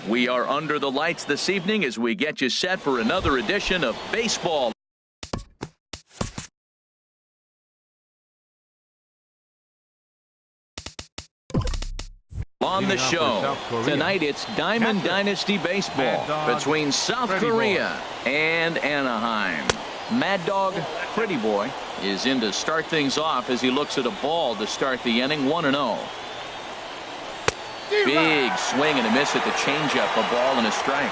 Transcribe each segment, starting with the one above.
We are under the lights this evening as we get you set for another edition of baseball. On the show tonight, it's Diamond Dynasty Baseball between South Korea and Anaheim. Mad Dog Pretty Boy is in to start things off as he looks at a ball to start the inning. 1-0. Big swing and a miss at the changeup, a ball and a strike.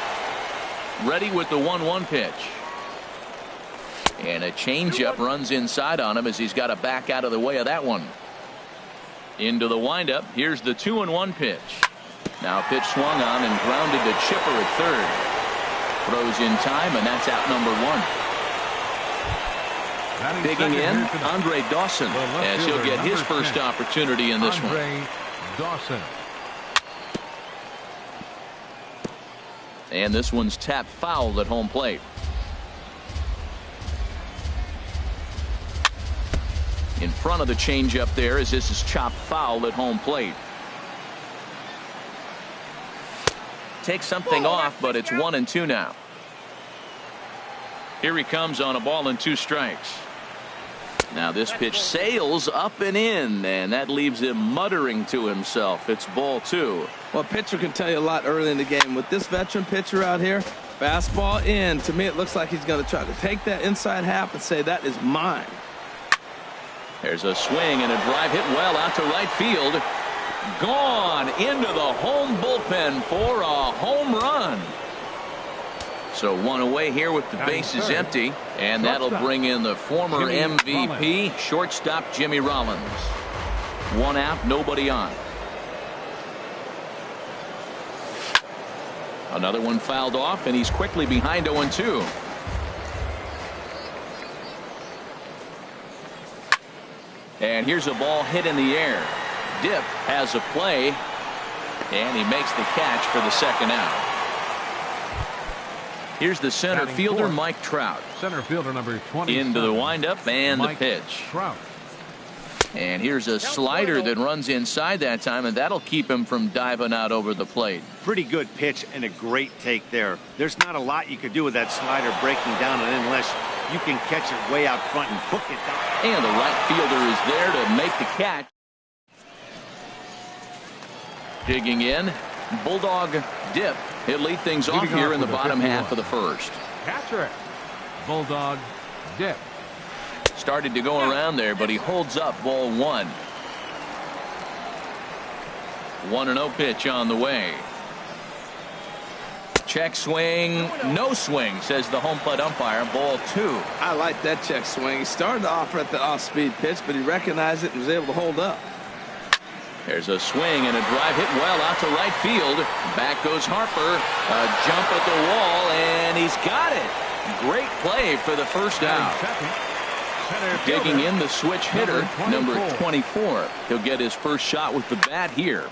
Ready with the 1-1 pitch. And a changeup runs inside on him as he's got to back out of the way of that one. Into the windup. Here's the 2-1 pitch. Now pitch swung on and grounded to Chipper at third. Throws in time, and that's out number one. Digging in, Andre Dawson, as he'll get his first opportunity in this one. Dawson. And this one's tapped foul at home plate. In front of the changeup there as this is chopped foul at home plate. Takes something off, but it's 1-2 now. Here he comes on a ball and 2 strikes. Now this pitch sails up and in, and that leaves him muttering to himself. It's ball 2. Well, a pitcher can tell you a lot early in the game. With this veteran pitcher out here, fastball in. To me, it looks like he's going to try to take that inside half and say, that is mine. There's a swing and a drive hit well out to right field. Gone into the home bullpen for a home run. So one away here with the bases empty, and that'll bring in the former MVP, shortstop Jimmy Rollins. 1 out, nobody on. Another one fouled off, and he's quickly behind 0-2. And here's a ball hit in the air. Dip has a play, and he makes the catch for the second out. Here's the center fielder, Mike Trout. Center fielder number 20. Into the windup and the pitch. Trout. And here's a slider that runs inside that time, and that'll keep him from diving out over the plate. Pretty good pitch and a great take there. There's not a lot you could do with that slider breaking down and in unless you can catch it way out front and hook it down. And the right fielder is there to make the catch. Digging in, Bulldog Dip. He'll lead things off here in the bottom half of the first. Catcher, Bulldog Dip. Started to go around there, but he holds up ball 1. 1-0 pitch on the way. Check swing, no swing, says the home plate umpire. Ball 2. I like that check swing. He started off at the off-speed pitch, but he recognized it and was able to hold up. There's a swing and a drive hit well out to right field. Back goes Harper. A jump at the wall, and he's got it. Great play for the first out. Digging in the switch hitter, number 24. He'll get his first shot with the bat here.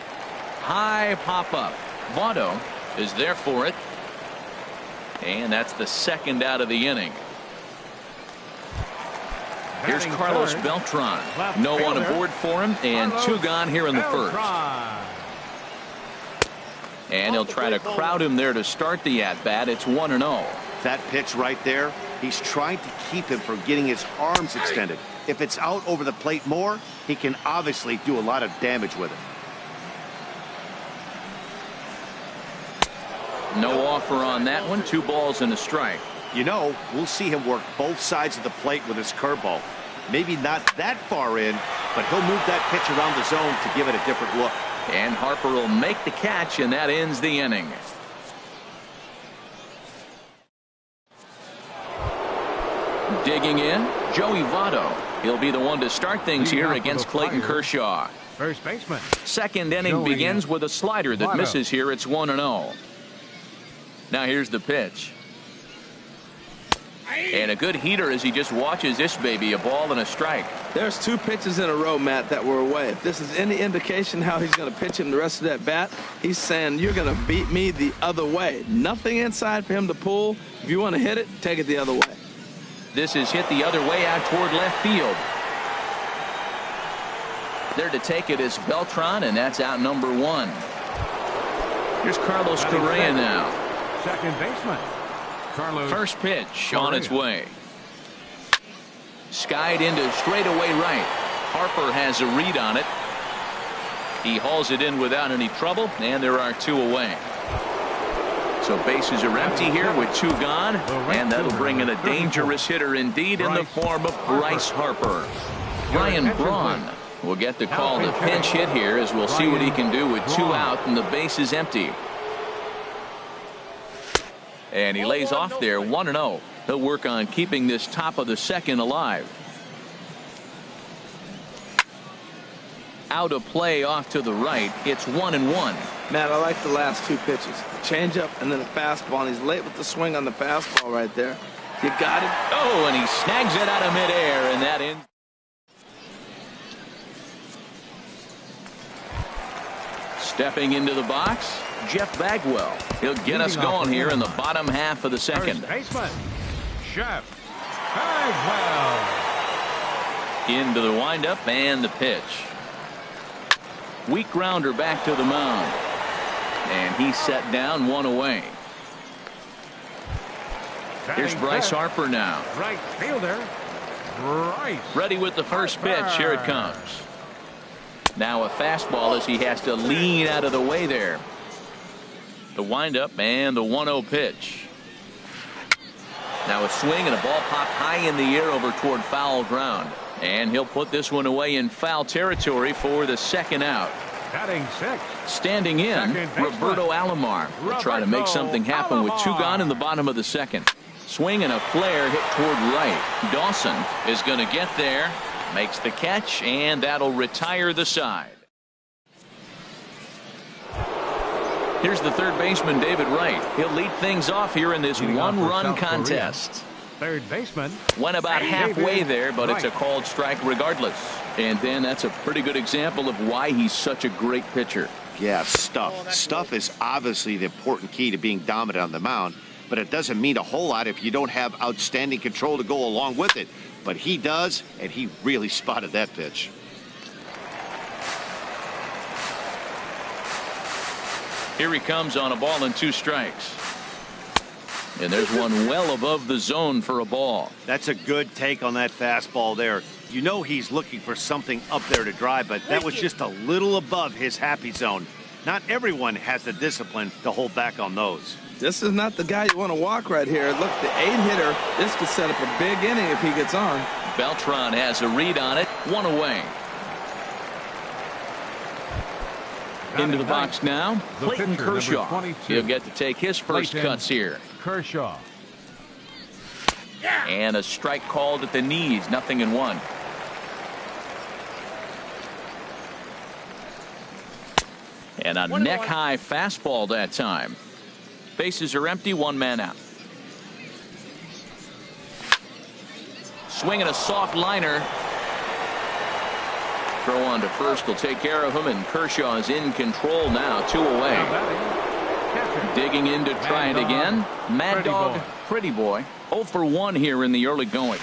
High pop up. Votto is there for it. And that's the second out of the inning. Here's Carlos Beltran. No one aboard for him, and 2 gone here in the first. And he'll try to crowd him there to start the at-bat. It's 1-0. That pitch right there, he's trying to keep him from getting his arms extended. If it's out over the plate more, he can obviously do a lot of damage with it. No offer on that one. 2 balls and a strike. You know, we'll see him work both sides of the plate with his curveball. Maybe not that far in, but he'll move that pitch around the zone to give it a different look. And Harper will make the catch, and that ends the inning. Digging in, Joey Votto. He'll be the one to start things here against Clayton Kershaw. First baseman. Second inning begins with a slider that misses here. It's 1-0. Now here's the pitch. And a good heater as he just watches this baby. A ball and a strike. There's 2 pitches in a row, Matt, that were away. If this is any indication how he's going to pitch him the rest of that bat, he's saying you're going to beat me the other way. Nothing inside for him to pull. If you want to hit it, take it the other way. This is hit the other way out toward left field. There to take it is Beltran, and that's out number 1. Here's Carlos Correa now. Second baseman. Carlos. First pitch Correa. on its way. Skied into straightaway right. Harper has a read on it. He hauls it in without any trouble, and there are 2 away. So bases are empty here with 2 gone, and that'll bring in a dangerous hitter indeed in the form of Bryce Harper. Ryan Braun will get the call to pinch hit here, as we'll see what he can do with 2 out and the base is empty. And he lays off there 1-0. He'll work on keeping this top of the second alive. Out of play off to the right. It's 1-1. Matt, I like the last 2 pitches. Change up and then a fastball. And he's late with the swing on the fastball right there. You got it. Oh, and he snags it out of midair, and that ends. Stepping into the box, Jeff Bagwell. He'll get us going here in the bottom half of the second. First baseman. Jeff Bagwell. Into the windup and the pitch. Weak grounder back to the mound. And he's set down 1 away. Here's Bryce Harper now. Right fielder. Bryce. Ready with the first pitch. Here it comes. Now a fastball as he has to lean out of the way there. The windup and the 1-0 pitch. Now a swing and a ball popped high in the air over toward foul ground. And he'll put this one away in foul territory for the second out. Batting 6. Standing in, Roberto Alomar will try to make something happen with 2 gone in the bottom of the second. Swing and a flare hit toward right. Dawson is going to get there, makes the catch, and that'll retire the side. Here's the third baseman, David Wright. He'll lead things off here in this 1-run contest. Third baseman. Went about halfway there, but it's a called strike regardless. And then that's a pretty good example of why he's such a great pitcher. Yeah, stuff. Stuff is obviously the important key to being dominant on the mound, but it doesn't mean a whole lot if you don't have outstanding control to go along with it. But he does, and he really spotted that pitch. Here he comes on a ball and 2 strikes. And there's one well above the zone for a ball. That's a good take on that fastball there. You know he's looking for something up there to drive, but that was just a little above his happy zone. Not everyone has the discipline to hold back on those. This is not the guy you want to walk right here. Look, the 8-hitter, this could set up a big inning if he gets on. Beltran has a read on it. 1 away. Into the box now, Clayton Kershaw. He'll get to take his first cuts here. Kershaw. And a strike called at the knees. 0-1. And a neck-high fastball that time. Bases are empty. 1 man out. Swinging a soft liner. Throw on to first will take care of him, and Kershaw is in control now. 2 away. Digging in to try it again. Mad Dog, Pretty Boy. 0 for 1 here in the early going.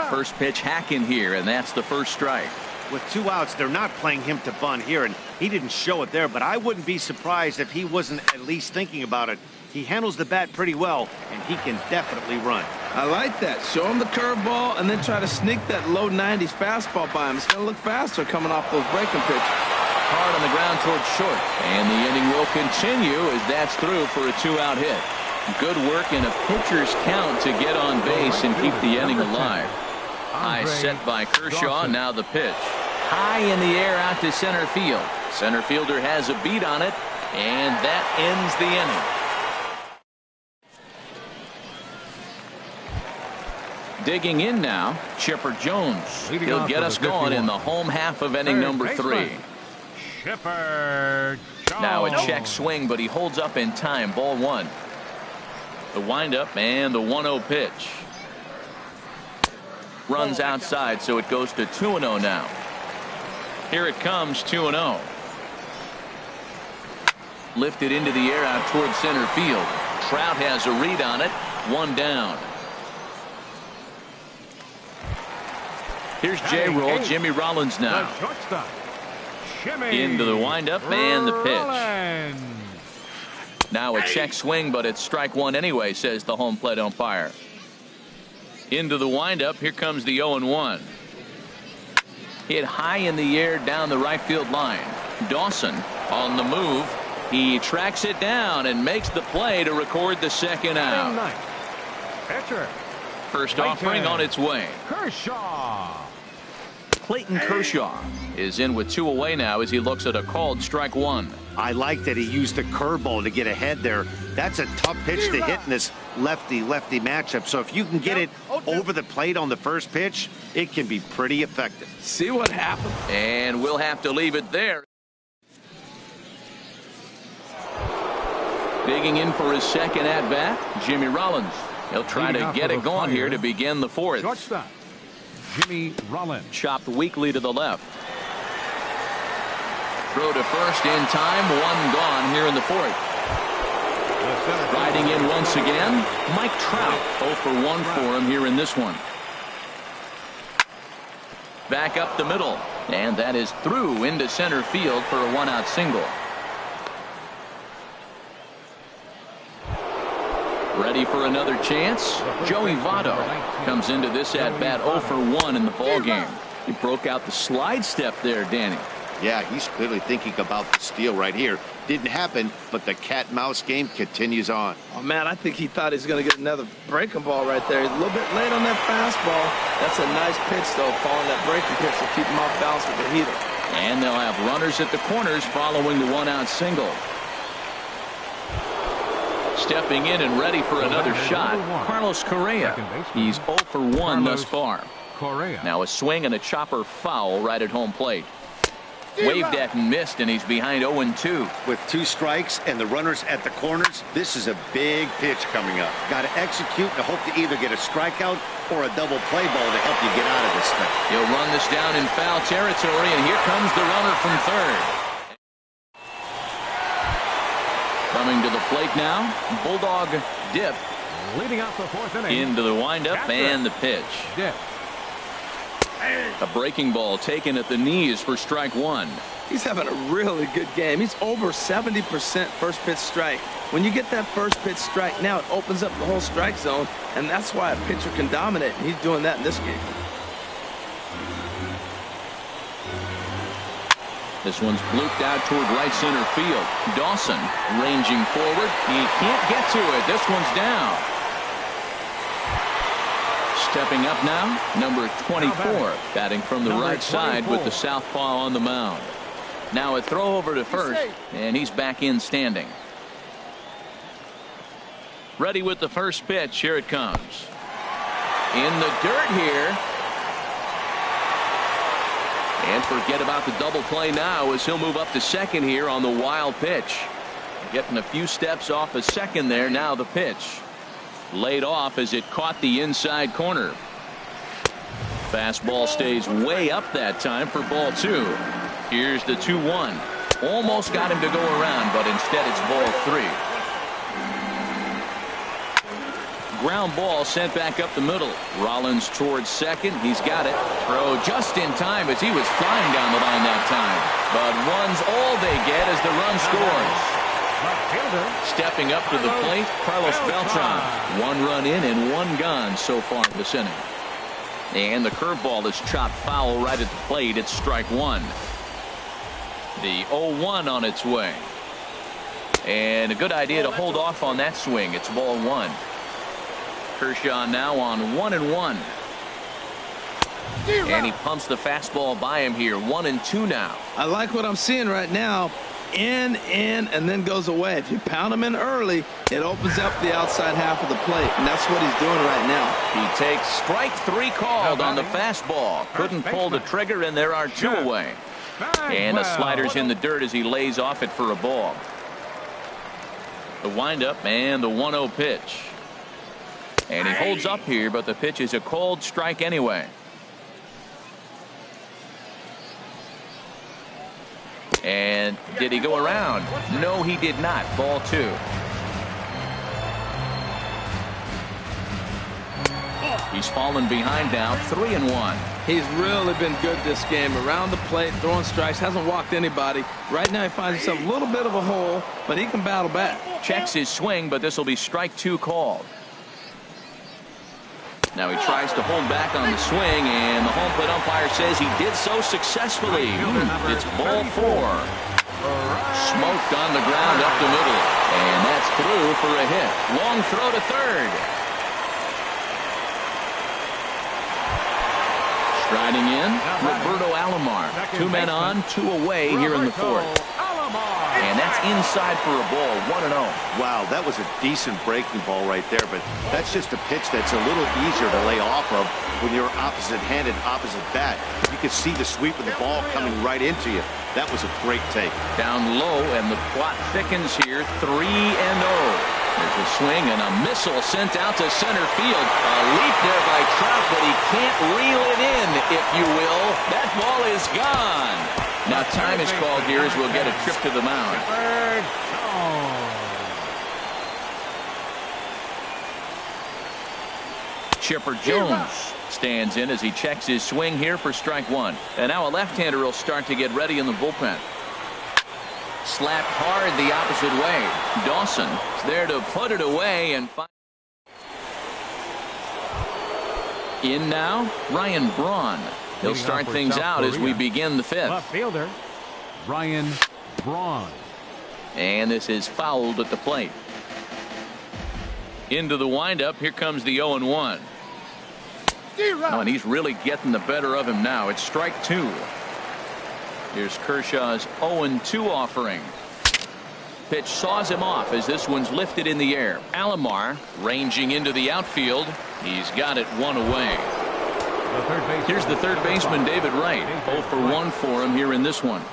First pitch hacking here, and that's the first strike. With 2 outs, they're not playing him to bunt here, and he didn't show it there, but I wouldn't be surprised if he wasn't at least thinking about it. He handles the bat pretty well, and he can definitely run. I like that. Show him the curveball and then try to sneak that low 90s fastball by him. It's going to look faster coming off those breaking pitches. Hard on the ground towards short. And the inning will continue as that's through for a 2-out hit. Good work in a pitcher's count to get on base and keep the inning alive. High set by Kershaw. Now the pitch. High in the air out to center field. Center fielder has a beat on it, and that ends the inning. Digging in now, Chipper Jones. He'll get us going in the home half of inning number 3. Chipper Jones. Now a check swing, but he holds up in time. Ball 1. The windup and the 1-0 pitch. Runs outside, so it goes to 2-0 now. Here it comes, 2-0. Lifted into the air out towards center field. Trout has a read on it. 1 down. Here's J-Roll, Jimmy Rollins now. Into the windup and the pitch. Now a check swing, but it's strike one anyway, says the home plate umpire. Into the windup. Here comes the 0-1. Hit high in the air down the right field line. Dawson on the move. He tracks it down and makes the play to record the second out. Pitcher. First offering on its way. Kershaw. Clayton Kershaw is in with 2 away now as he looks at a called strike one. I like that he used the curveball to get ahead there. That's a tough pitch to hit in this lefty-lefty matchup. So if you can get it over the plate on the first pitch, it can be pretty effective. See what happened? And we'll have to leave it there. Digging in for his second at-bat, Jimmy Rollins. He'll try to get it going here to begin the fourth. Shortstop, Jimmy Rollins. Chopped weakly to the left. Throw to first in time. One gone here in the fourth. Riding in once again, Mike Trout. 0 for 1 for him here in this one. Back up the middle. And that is through into center field for a 1-out single. Ready for another chance. Joey Votto comes into this at-bat 0 for 1 in the ballgame. He broke out the slide step there, Danny. Yeah, he's clearly thinking about the steal right here. Didn't happen, but the cat-mouse game continues on. Oh, man, I think he thought he was going to get another breaking ball right there. He's a little bit late on that fastball. That's a nice pitch, though, following that breaking pitch to keep him off balance with the heater. And they'll have runners at the corners following the 1-out single. Stepping in and ready for another shot, Carlos Correa. He's 0 for 1 thus far. Now a swing and a chopper foul right at home plate. Waved at and missed, and he's behind 0-2. With 2 strikes and the runners at the corners, this is a big pitch coming up. Got to execute and hope to either get a strikeout or a double play ball to help you get out of this thing. He'll run this down in foul territory, and here comes the runner from third. Coming to the plate now, Bulldog Dip. Leading out the 4th inning. Into the windup and the pitch. Dip. A breaking ball taken at the knees for strike one. He's having a really good game. He's over 70% first pitch strike. When you get that first pitch strike, now it opens up the whole strike zone, and that's why a pitcher can dominate, and he's doing that in this game. This one's blooped out toward right center field. Dawson ranging forward. He can't get to it. This one's down. Stepping up now, number 24, batting from the right side with the southpaw on the mound. Now a throw over to first, and he's back in standing. Ready with the first pitch. Here it comes. In the dirt here. And forget about the double play now as he'll move up to second here on the wild pitch. Getting a few steps off a second there. Now the pitch. Laid off as it caught the inside corner. Fastball stays way up that time for ball 2. Here's the 2-1. Almost got him to go around, but instead it's ball 3. Ground ball sent back up the middle. Rollins towards second. He's got it. Throw just in time as he was flying down the line that time. But one's all they get as the run scores. Stepping up to the plate, Carlos Beltran. 1 run in and 1 gone so far this inning. And the curveball is chopped foul right at the plate. It's strike one. The 0-1 on its way. And a good idea to hold off on that swing. It's ball 1. Kershaw now on 1-1. And he pumps the fastball by him here. 1-2 now. I like what I'm seeing right now. In, and then goes away. If you pound him in early, it opens up the outside half of the plate, and that's what he's doing right now. He takes strike 3 called on the fastball. Couldn't pull the trigger, and there are 2 away. And the slider's in the dirt as he lays off it for a ball. The windup and the 1-0 pitch. And he holds up here, but the pitch is a called strike anyway. And did he go around? No, he did not. Ball 2. He's fallen behind now. 3-1. He's really been good this game. Around the plate, throwing strikes, hasn't walked anybody. Right now he finds himself a little bit of a hole, but he can battle back. Checks his swing, but this will be strike 2 called. Now he tries to hold back on the swing, and the home plate umpire says he did so successfully. It's ball 4. Smoked on the ground up the middle, and that's through for a hit. Long throw to third. Striding in, Roberto Alomar. 2 men on, 2 away here in the 4th. And that's inside for a ball, 1-0. Wow, that was a decent breaking ball right there, but that's just a pitch that's a little easier to lay off of when you're opposite-handed, opposite bat. You can see the sweep of the ball coming right into you. That was a great take. Down low, and the plot thickens here, 3-0. There's a swing and a missile sent out to center field. A leap there by Trout, but he can't reel it in, if you will. That ball is gone. Now time is called here as we'll get a trip to the mound. Chipper Jones stands in as he checks his swing here for strike 1. And now a left-hander will start to get ready in the bullpen. Slapped hard the opposite way. Dawson is there to put it away and find. In now, Ryan Braun. He'll start things out as we begin the 5th. Left fielder, Ryan Braun. And this is fouled at the plate. Into the windup. Here comes the 0-1. Oh, and he's really getting the better of him now. It's strike 2. Here's Kershaw's 0-2 offering. Pitch saws him off as this one's lifted in the air. Alomar ranging into the outfield. He's got it 1 away. Here's the third baseman, David Wright. 0 for 1 for him here in this one.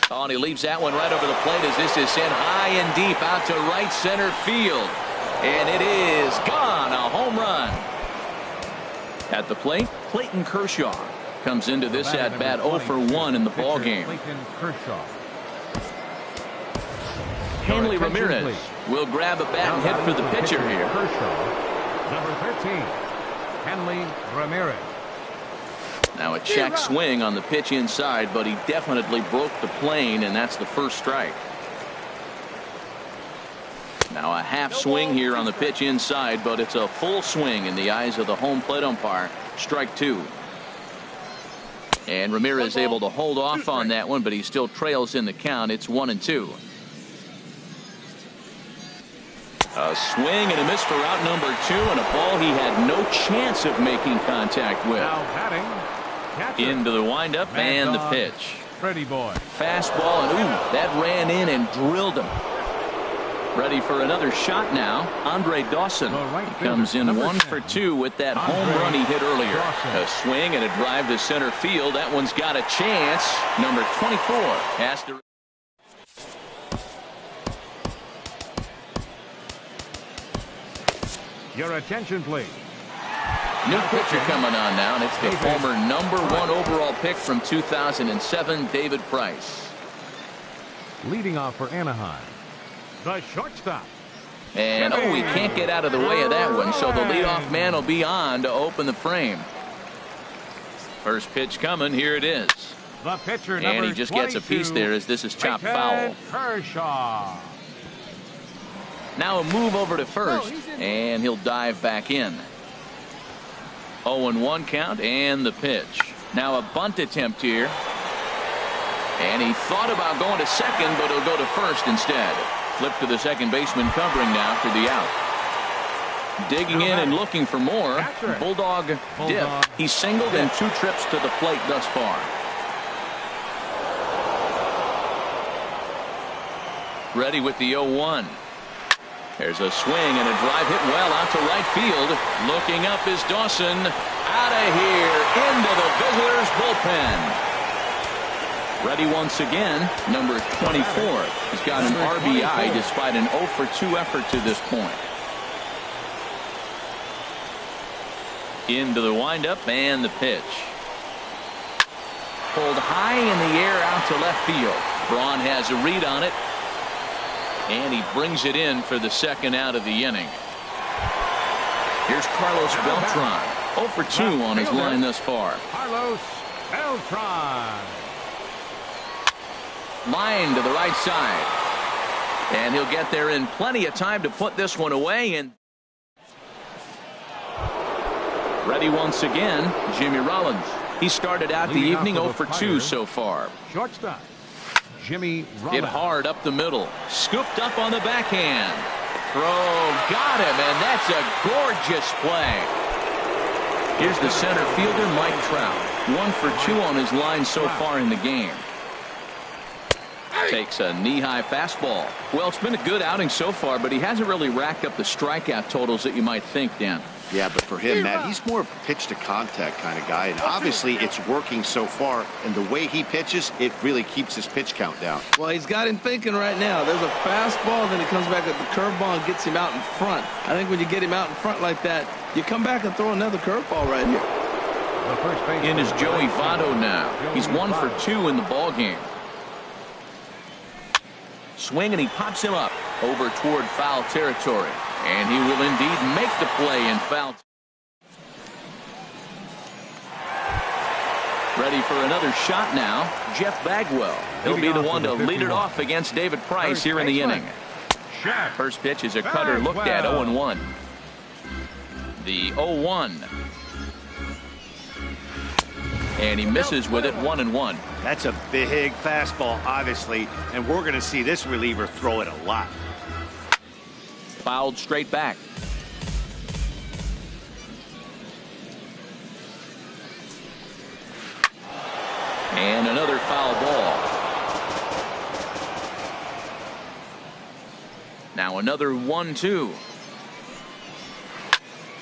Oh, and he leaves that one right over the plate as this is sent high and deep out to right center field. And it is gone. A home run. At the plate, Clayton Kershaw comes into this at bat 0 for 1 in the ball game. Hanley Ramirez will grab a bat and hit for the pitcher here. Number 13, Hanley Ramirez. Now a check swing on the pitch inside, but he definitely broke the plane, and that's the first strike. Now a half swing here on the pitch inside, but it's a full swing in the eyes of the home plate umpire. Strike 2. And Ramirez able to hold off on that one, but he still trails in the count. It's 1-2. A swing and a miss for out number 2, and a ball he had no chance of making contact with. Now batting, catcher, into the windup and the pitch. Pretty boy. Fastball, and ooh, that ran in and drilled him. Ready for another shot now. Andre Dawson. He comes in 1 for 2 with that home run he hit earlier. A swing and a drive to center field. That one's got a chance. Number 24 has to. Your attention, please. New pitcher coming on now, and it's the former number 1 overall pick from 2007, David Price. Leading off for Anaheim, the shortstop. And oh, he can't get out of the way of that one, so the leadoff man will be on to open the frame. First pitch coming, here it is. The pitcher, and he just gets a piece there as this is chopped foul. Kershaw. Now a move over to first, and he'll dive back in. 0-1 count, and the pitch. Now a bunt attempt here. And he thought about going to second, but he'll go to first instead. Flip to the second baseman covering now for the out. Digging in and looking for more. Bulldog Dip. He's singled in 2 trips to the plate thus far. Ready with the 0-1. There's a swing and a drive hit well out to right field. Looking up is Dawson. Out of here into the visitors' bullpen. Ready once again, number 24. He's got an RBI despite an 0 for 2 effort to this point. Into the windup and the pitch. Pulled high in the air out to left field. Braun has a read on it. And he brings it in for the second out of the inning. Here's Carlos Beltran. 0 for 2 on his line thus far. Carlos Beltran. Line to the right side. And he'll get there in plenty of time to put this one away. And ready once again, Jimmy Rollins. He started out the evening 0 for 2 so far. Shortstop, Jimmy Rollins. Hit hard up the middle. Scooped up on the backhand. Throw, got him, and that's a gorgeous play. Here's the center fielder, Mike Trout. 1 for 2 on his line so far in the game. Takes a knee-high fastball. Well, it's been a good outing so far, but he hasn't really racked up the strikeout totals that you might think, Dan. Yeah, but for him, Matt, he's more of a pitch-to-contact kind of guy, and obviously it's working so far, and the way he pitches, it really keeps his pitch count down. Well, he's got him thinking right now. There's a fastball, then he comes back at the curveball and gets him out in front. I think when you get him out in front like that, you come back and throw another curveball right here. In is Joey Votto now. He's 1 for 2 in the ballgame. Swing, and he pops him up over toward foul territory. And he will indeed make the play in foul. Ready for another shot now, Jeff Bagwell. He'll be the one to lead it off against David Price here in the inning. First pitch is a cutter looked at 0-1. The 0-1. And he misses with it 1-1. That's a big fastball, obviously, and we're going to see this reliever throw it a lot. Fouled straight back. And another foul ball. Now another 1-2.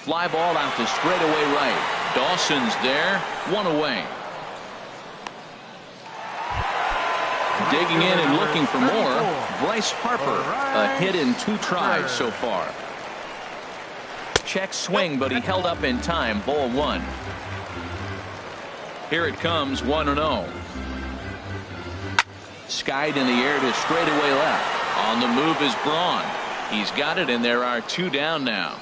Fly ball out to straightaway right. Dawson's there. 1 away. Digging in and looking for more. Bryce Harper, a hit in 2 tries so far. Check swing, but he held up in time. Ball 1. Here it comes, 1-0. Skied in the air to straightaway left. On the move is Braun. He's got it, and there are 2 down now.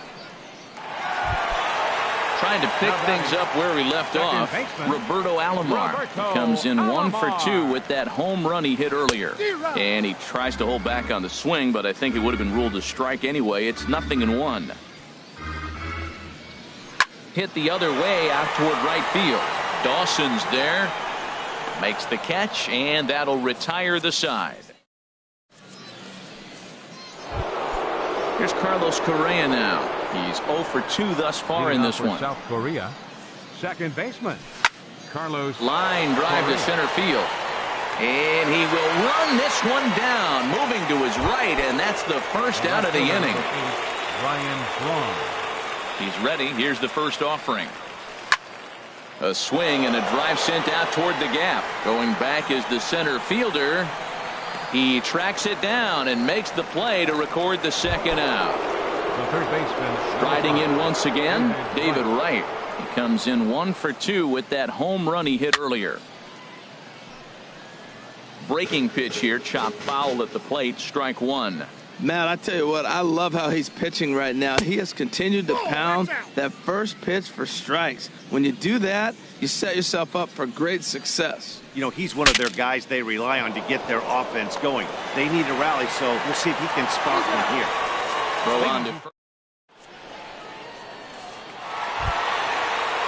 Trying to pick things up where he left off. Roberto Alomar comes in 1 for 2 with that home run he hit earlier. And he tries to hold back on the swing, but I think it would have been ruled a strike anyway. It's 0-1. Hit the other way out toward right field. Dawson's there. Makes the catch, and that'll retire the side. Here's Carlos Correa now. He's 0 for 2 thus far in this one. South Korea, second baseman Carlos. Line drive to center field. And he will run this one down, moving to his right, and that's the first out of the inning. Ryan Braun. He's ready. Here's the first offering. A swing and a drive sent out toward the gap. Going back is the center fielder. He tracks it down and makes the play to record the second out. The third baseman Striding in once again, David Wright. He comes in 1 for 2 with that home run he hit earlier. Breaking pitch here, chopped foul at the plate, strike 1. Matt, I tell you what, I love how he's pitching right now. He has continued to pound that first pitch for strikes. When you do that, you set yourself up for great success. You know, he's one of their guys they rely on to get their offense going. They need a rally, so we'll see if he can spark one here. Throw on to first.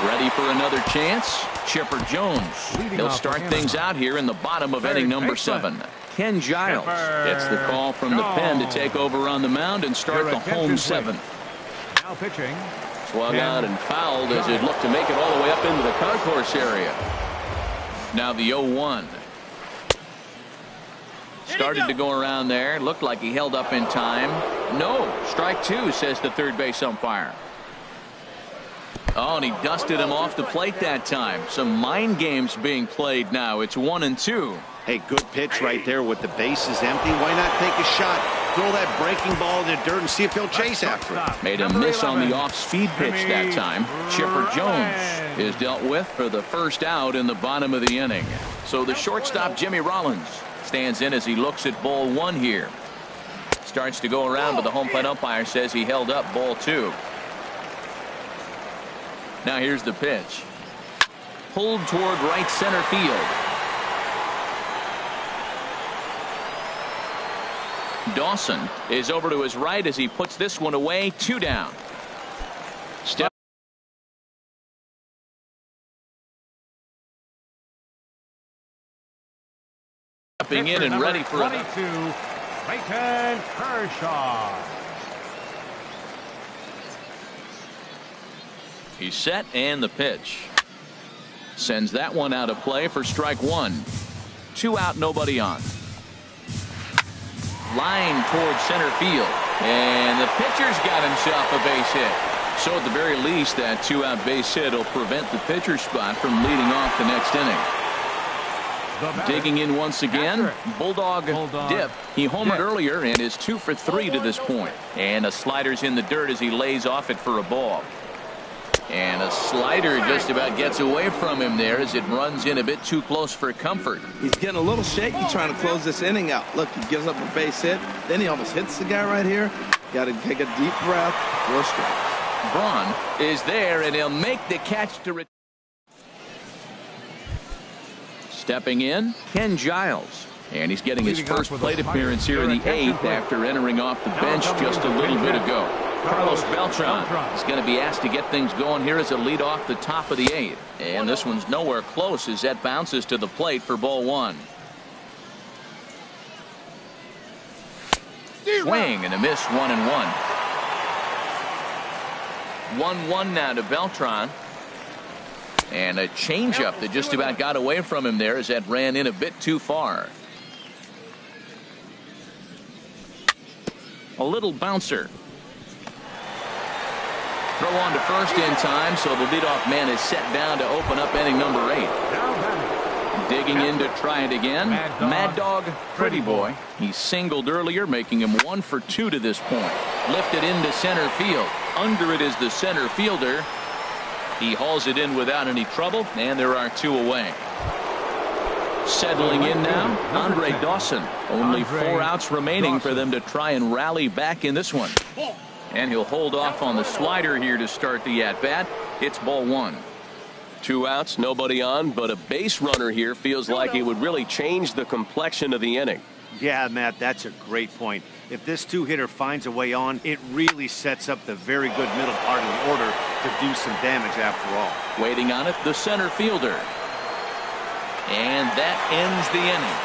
Ready for another chance? Chipper Jones. He'll start things out here in the bottom of inning number 7. Ken Giles gets the call from the pen to take over on the mound and start the home 7th. Now pitching. Swung out and fouled as it looked to make it all the way up into the concourse area. Now the 0-1. Started to go around there. Looked like he held up in time. No. Strike 2, says the third base umpire. Oh, and he dusted him off the plate that time. Some mind games being played now. It's 1-2. Hey, good pitch right there with the bases empty. Why not take a shot? Throw that breaking ball in the dirt and see if he'll chase after it. Made a miss on the off-speed pitch that time. Chipper Jones is dealt with for the first out in the bottom of the inning. So the shortstop, Jimmy Rollins, stands in as he looks at ball 1 here. Starts to go around, but the home plate umpire says he held up ball 2. Now here's the pitch. Pulled toward right center field. Dawson is over to his right as he puts this one away. 2 down. Stepping in and ready for 22, Clayton Kershaw. He's set, and the pitch. Sends that one out of play for strike 1. 2 out, nobody on. Line towards center field, and the pitcher's got himself a base hit. So at the very least, that 2-out base hit will prevent the pitcher spot from leading off the next inning. Digging in once again, Bulldog Dip. He homered earlier and is 2 for 3 to this point. And a slider's in the dirt as he lays off it for a ball. And a slider just about gets away from him there as it runs in a bit too close for comfort. He's getting a little shaky trying to close this inning out. Look, he gives up a base hit. Then he almost hits the guy right here. Got to take a deep breath. 4 strikes. Braun is there, and he'll make the catch to return. Stepping in, Ken Giles. And he's getting his first plate appearance here in the 8th after entering off the bench just a little bit ago. Carlos Beltran is going to be asked to get things going here as a lead off the top of the 8th. And this one's nowhere close as that bounces to the plate for ball 1. Swing and a miss, 1-1. 1-1 now to Beltran. And a changeup that just about got away from him there as that ran in a bit too far. A little bouncer. Throw on to first in time, so the leadoff man is set down to open up inning number 8. Digging in to try it again, Mad Dog Pretty Boy. He singled earlier, making him 1 for 2 to this point. Lifted into center field. Under it is the center fielder. He hauls it in without any trouble, and there are 2 away. Settling in now, Andre Dawson. Only 4 outs remaining for them to try and rally back in this one. And he'll hold off on the slider here to start the at-bat. It's ball 1. 2 outs, nobody on, but a base runner here feels like it would really change the complexion of the inning. Yeah, Matt, that's a great point. If this 2-hitter finds a way on, it really sets up the very good middle part of the order to do some damage after all. Waiting on it, the center fielder. And that ends the inning.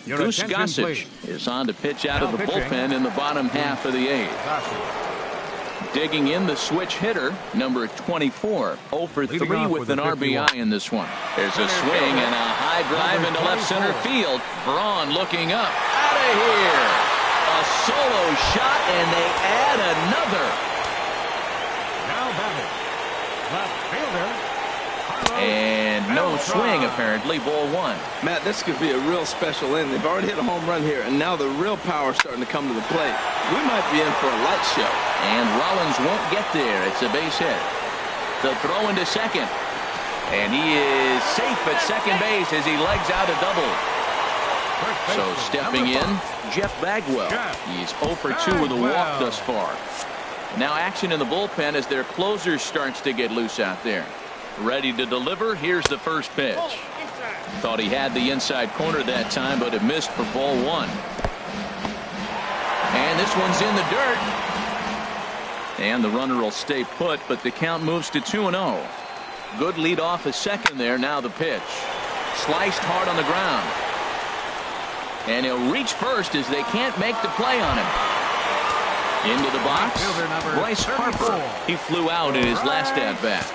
Goose Gossage is on to pitch out of the bullpen in the bottom half of the 8th. Digging in, the switch hitter, number 24. 0 for 3 with an RBI in this one. There's a swing and a high drive into left center field. Braun looking up. Out of here. A solo shot, and they add another. Now batting, left fielder. And no swing, apparently. Ball 1. Matt, this could be a real special inning. They've already hit a home run here, and now the real power is starting to come to the plate. We might be in for a light show. And Rollins won't get there. It's a base hit. The throw into second. And he is safe at second base as he legs out a double. So stepping in, Jeff Bagwell. He's 0 for 2 with a walk thus far. Now action in the bullpen as their closer starts to get loose out there. Ready to deliver. Here's the first pitch. Thought he had the inside corner that time, but it missed for ball 1. And this one's in the dirt. And the runner will stay put, but the count moves to 2-0. Good lead off a second there. Now the pitch. Sliced hard on the ground. And he'll reach first as they can't make the play on him. Into the box, Bryce Harper. He flew out in his last at-bat.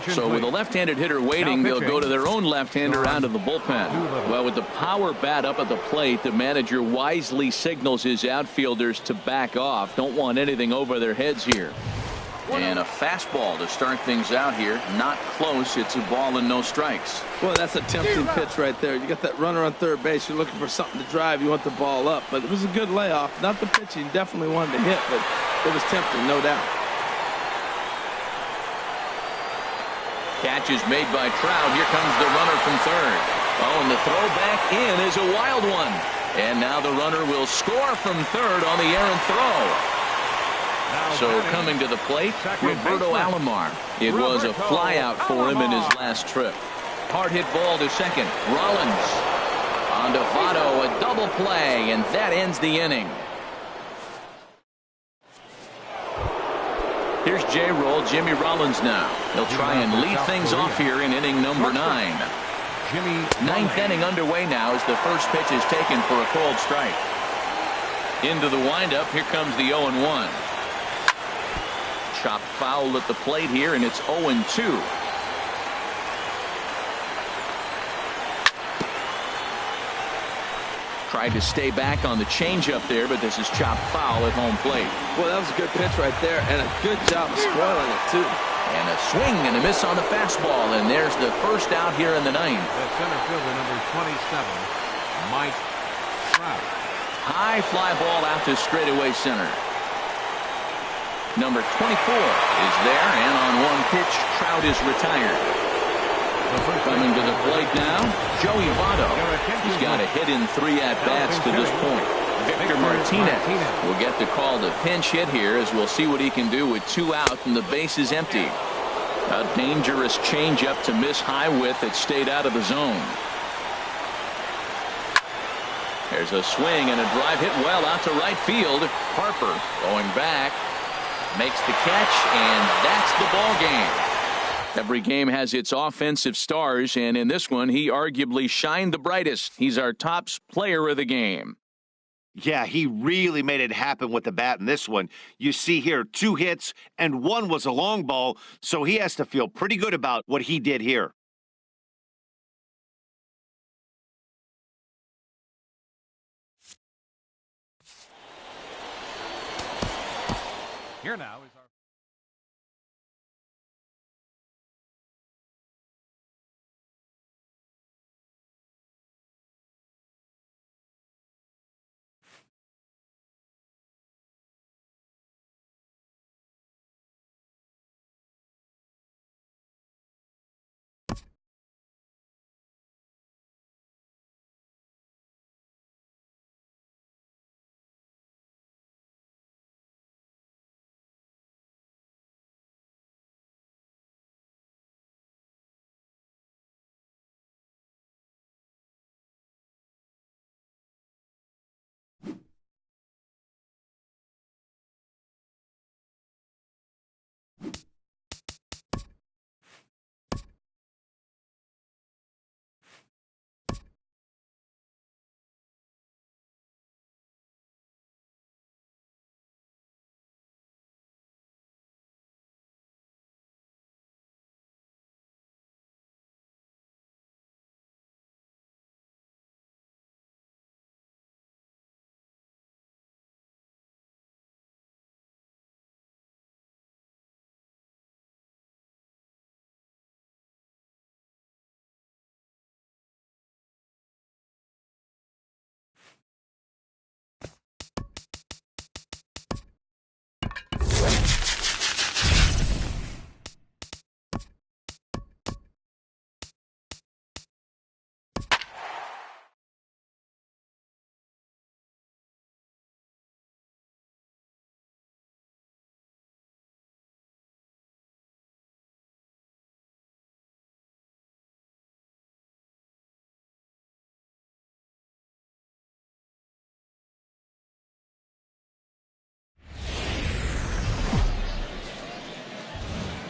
So with a left-handed hitter waiting, they'll go to their own left-hander out of the bullpen. Well, with the power bat up at the plate, the manager wisely signals his outfielders to back off. Don't want anything over their heads here. And a fastball to start things out here. Not close. It's a ball and no strikes. Well, that's a tempting pitch right there. You got that runner on third base. You're looking for something to drive. You want the ball up. But it was a good layoff. Not the pitch he definitely wanted to hit, but it was tempting, no doubt. Catch is made by Trout. Here comes the runner from third. Oh, and the throw back in is a wild one. And now the runner will score from third on the errant throw. So coming to the plate, Roberto Alomar. It was a flyout for him in his last trip. Hard hit ball to second. Rollins on to Votto, a double play, and that ends the inning. Here's J-Roll, Jimmy Rollins now. He'll try and lead things off here in inning number 9. Ninth inning underway now as the first pitch is taken for a called strike. Into the windup, here comes the 0-1. Chopped foul at the plate here, and it's 0-2. Tried to stay back on the changeup there, but this is chopped foul at home plate. Well, that was a good pitch right there, and a good job of spoiling it, too. And a swing and a miss on the fastball, and there's the first out here in the 9th. The center fielder, number 27, Mike Trout. High fly ball out to straightaway center. Number 24 is there, and on one pitch, Trout is retired. Coming to the plate now, Joey Votto. He's got a hit in 3 at-bats to this point. Victor Martinez will get the call to pinch hit here, as we'll see what he can do with 2 out and the bases empty. A dangerous changeup to miss high with that stayed out of the zone. There's a swing and a drive hit well out to right field. Harper going back. Makes the catch, and that's the ball game. Every game has its offensive stars, and in this one, he arguably shined the brightest. He's our top player of the game. Yeah, he really made it happen with the bat in this one. You see here 2 hits, and 1 was a long ball, so he has to feel pretty good about what he did here. Here now is our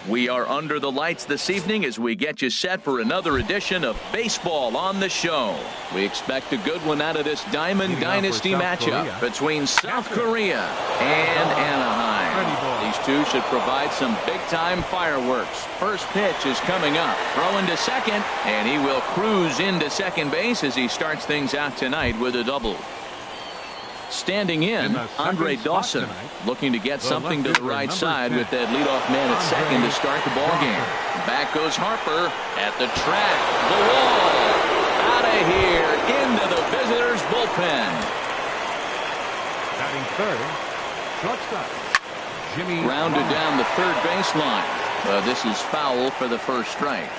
We are under the lights this evening as we get you set for another edition of Baseball on the Show. We expect a good one out of this Diamond Dynasty matchup between South Korea and Anaheim. These two should provide some big-time fireworks. First pitch is coming up. Throwing to second, and he will cruise into second base as he starts things out tonight with a double. Standing in, Andre Dawson looking to get something to the right side with that leadoff man at second to start the ball game. Back goes Harper at the track. The wall. Out of here into the visitors' bullpen. Batting third, shortstop Jimmy Rounded down the third baseline. This is foul for the first strike.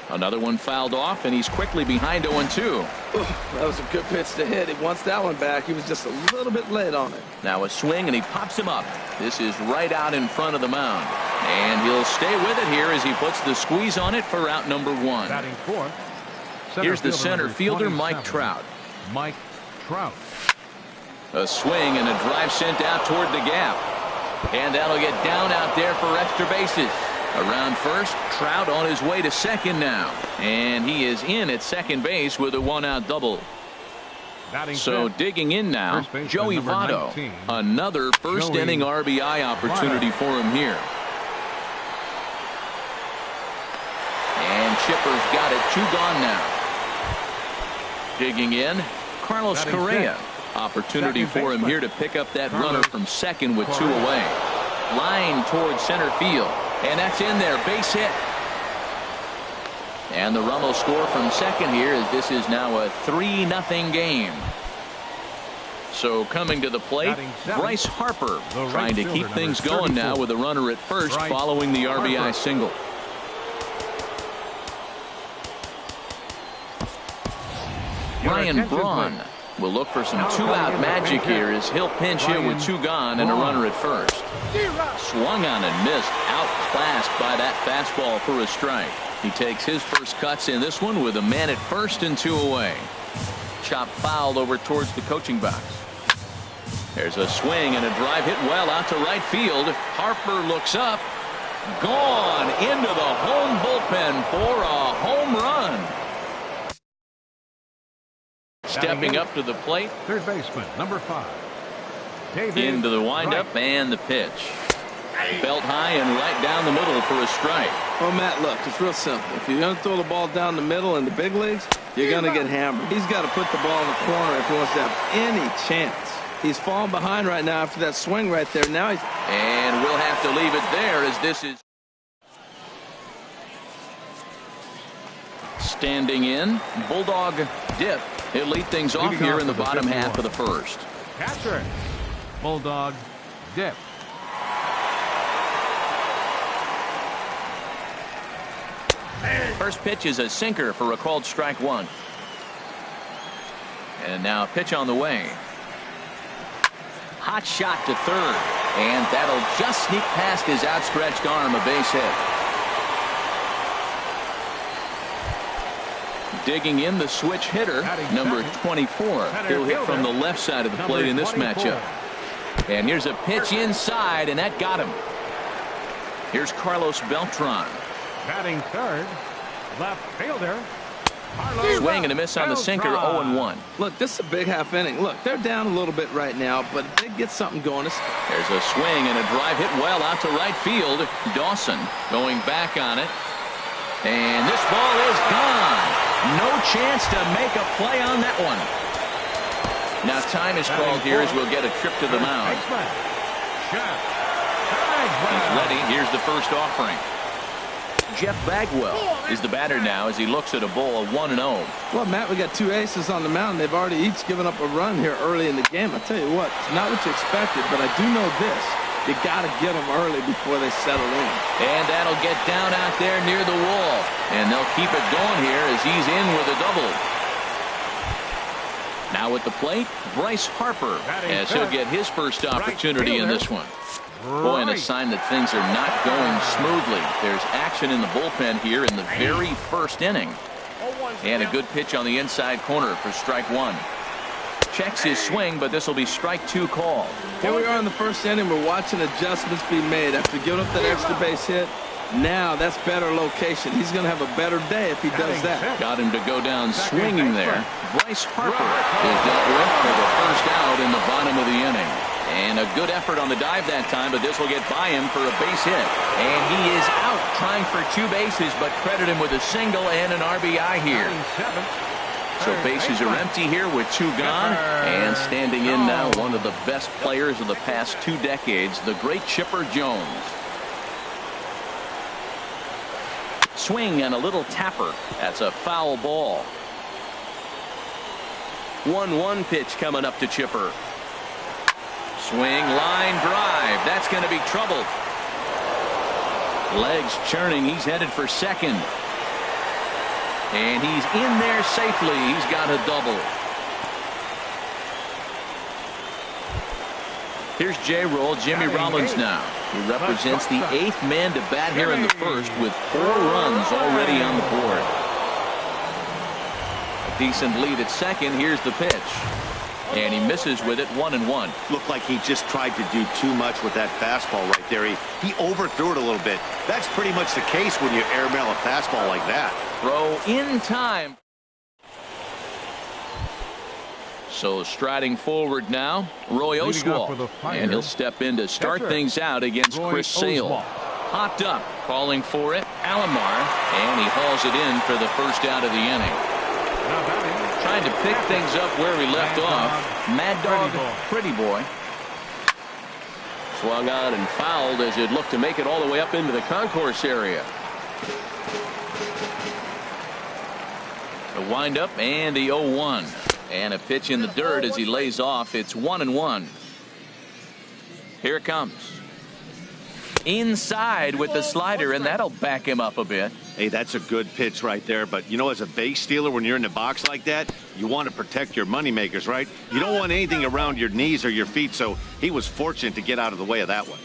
Another one fouled off, and he's quickly behind 0-2. That was a good pitch to hit. He wants that one back. He was just a little bit late on it. Now a swing, and he pops him up. This is right out in front of the mound. And he'll stay with it here as he puts the squeeze on it for out number 1. Batting fourth. Here's the center fielder, Mike Trout. Mike Trout. A swing and a drive sent out toward the gap. And that'll get down out there for extra bases. Around first, Trout on his way to second now. And he is in at second base with a 1-out double. So digging in now, Joey Votto. Another first inning RBI opportunity for him here. And Chipper's got it, 2 gone now. Digging in, Carlos Correa. Opportunity for him here to pick up that runner from second with 2 away. Line towards center field. And that's in there, base hit. And the run will score from second here as this is now a 3-0 game. So coming to the plate, Bryce Harper trying to keep things going now with a runner at first following the RBI single. Ryan Braun will look for some 2-out magic here as he'll pinch hit with 2 gone and a runner at first. Swung on and missed, outclassed by that fastball for a strike. He takes his first cuts in this one with a man at first and 2 away. Chop fouled over towards the coaching box. There's a swing and a drive hit well out to right field. Harper looks up. Gone into the home bullpen for a home run. Stepping up to the plate. Third baseman, number 5. David into the windup and the pitch. Belt high and right down the middle for a strike. Well, Matt, look, it's real simple. If you're going to throw the ball down the middle in the big leagues, you're going to get hammered. He's got to put the ball in the corner if he wants to have any chance. He's falling behind right now after that swing right there. Now he's... And we'll have to leave it there as this is... Standing in, Bulldog dip. He'll lead things off here in the bottom half of the first. Catcher, Bulldog dip. First pitch is a sinker for a called strike 1. And now a pitch on the way. Hot shot to third. And that'll just sneak past his outstretched arm, a base hit. Digging in the switch hitter, number 24. He'll hit from the left side of the plate in this matchup. And here's a pitch inside, and that got him. Here's Carlos Beltran. Batting third, left fielder. Swing and a miss on the sinker, 0-1. Look, this is a big half inning. Look, they're down a little bit right now, but if they get something going. There's a swing and a drive hit well out to right field. Dawson going back on it. And this ball is gone. No chance to make a play on that one. Now time is called here as we'll get a trip to the mound. He's ready. Here's the first offering. Jeff Bagwell is the batter now as he looks at a ball of 1-0. Well, Matt, we got 2 aces on the mound. They've already each given up a run here early in the game. I tell you what, it's not what you expected, but I do know this. You got to get them early before they settle in. And that'll get down out there near the wall. And they'll keep it going here as he's in with a double. Now at the plate, Bryce Harper, as he'll get his first opportunity in this one. Boy, and a sign that things are not going smoothly. There's action in the bullpen here in the very first inning. And a good pitch on the inside corner for strike 1. Checks his swing, but this will be strike 2 call. Here we are in the first inning. We're watching adjustments be made after giving up that extra base hit. Now that's better location. He's going to have a better day if he does that. Got him to go down swinging there. Bryce Harper is dealt with for the first out in the bottom of the inning. And a good effort on the dive that time, but this will get by him for a base hit. And he is out trying for 2 bases, but credit him with a single and an RBI here. So bases are empty here with 2 gone. And standing in now, one of the best players of the past 2 decades, the great Chipper Jones. Swing and a little tapper. That's a foul ball. 1-1 pitch coming up to Chipper. Swing, line drive. That's going to be trouble. Legs churning. He's headed for second. And he's in there safely. He's got a double. Here's J-Roll, Jimmy Rollins now. He represents the 8th man to bat here in the first with 4 runs already on the board. A decent lead at second. Here's the pitch. And he misses with it, 1-1. Looked like he just tried to do too much with that fastball right there. He overthrew it a little bit. That's pretty much the case when you airmail a fastball like that. Throw in time. So striding forward now, Roy Oswalt. And he'll step in to start things out against Chris Sale. Hopped up, calling for it, Alomar. And he hauls it in for the first out of the inning. Trying to pick things up where we left off. Mad Dog, Pretty Boy. Swung on and fouled as it looked to make it all the way up into the concourse area. The windup and the 0-1. And a pitch in the dirt as he lays off. It's 1-1. Here it comes. Inside with the slider, and that'll back him up a bit. Hey, that's a good pitch right there. But, you know, as a base stealer, when you're in the box like that, you want to protect your moneymakers, right? You don't want anything around your knees or your feet, so he was fortunate to get out of the way of that one.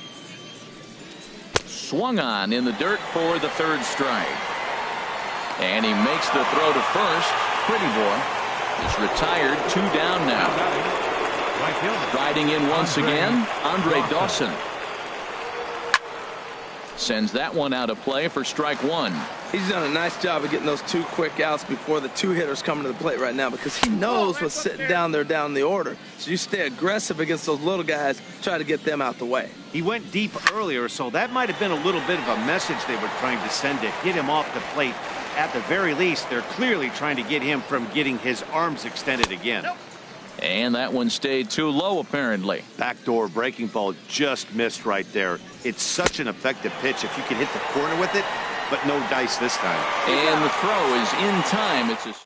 Swung on in the dirt for the 3rd strike. And he makes the throw to first. Pretty Boy is retired, 2 down now. Riding in once again, Andre Dawson. Sends that one out of play for strike 1. He's done a nice job of getting those 2 quick outs before the 2 hitters coming to the plate right now, because he knows what's sitting down there down the order. So you stay aggressive against those little guys, try to get them out the way. He went deep earlier, so that might have been a little bit of a message they were trying to send to get him off the plate. At the very least, they're clearly trying to get him from getting his arms extended again. And that one stayed too low, apparently. Backdoor breaking ball just missed right there. It's such an effective pitch if you can hit the corner with it, but no dice this time. And the throw is in time. It's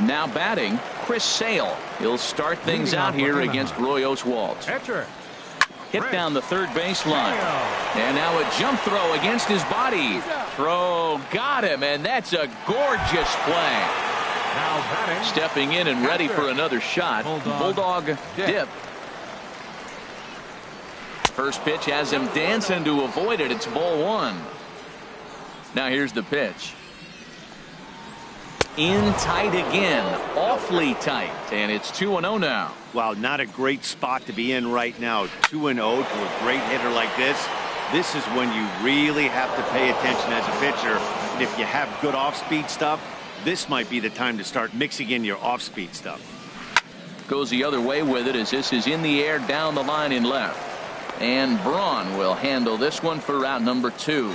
now batting, Chris Sale. He'll start things out here against Roy Oswalt. Hit down the 3rd baseline. And now a jump throw against his body. Throw got him, and that's a gorgeous play. Stepping in and ready for another shot. Bulldog dip. First pitch has him dancing to avoid it. It's ball 1. Now here's the pitch. In tight again. Awfully tight. And it's 2-0 now. Wow, not a great spot to be in right now. 2-0 to a great hitter like this. This is when you really have to pay attention as a pitcher. And if you have good off-speed stuff, this might be the time to start mixing in your off-speed stuff. Goes the other way with it as this is in the air down the line in left. And Braun will handle this one for route number 2.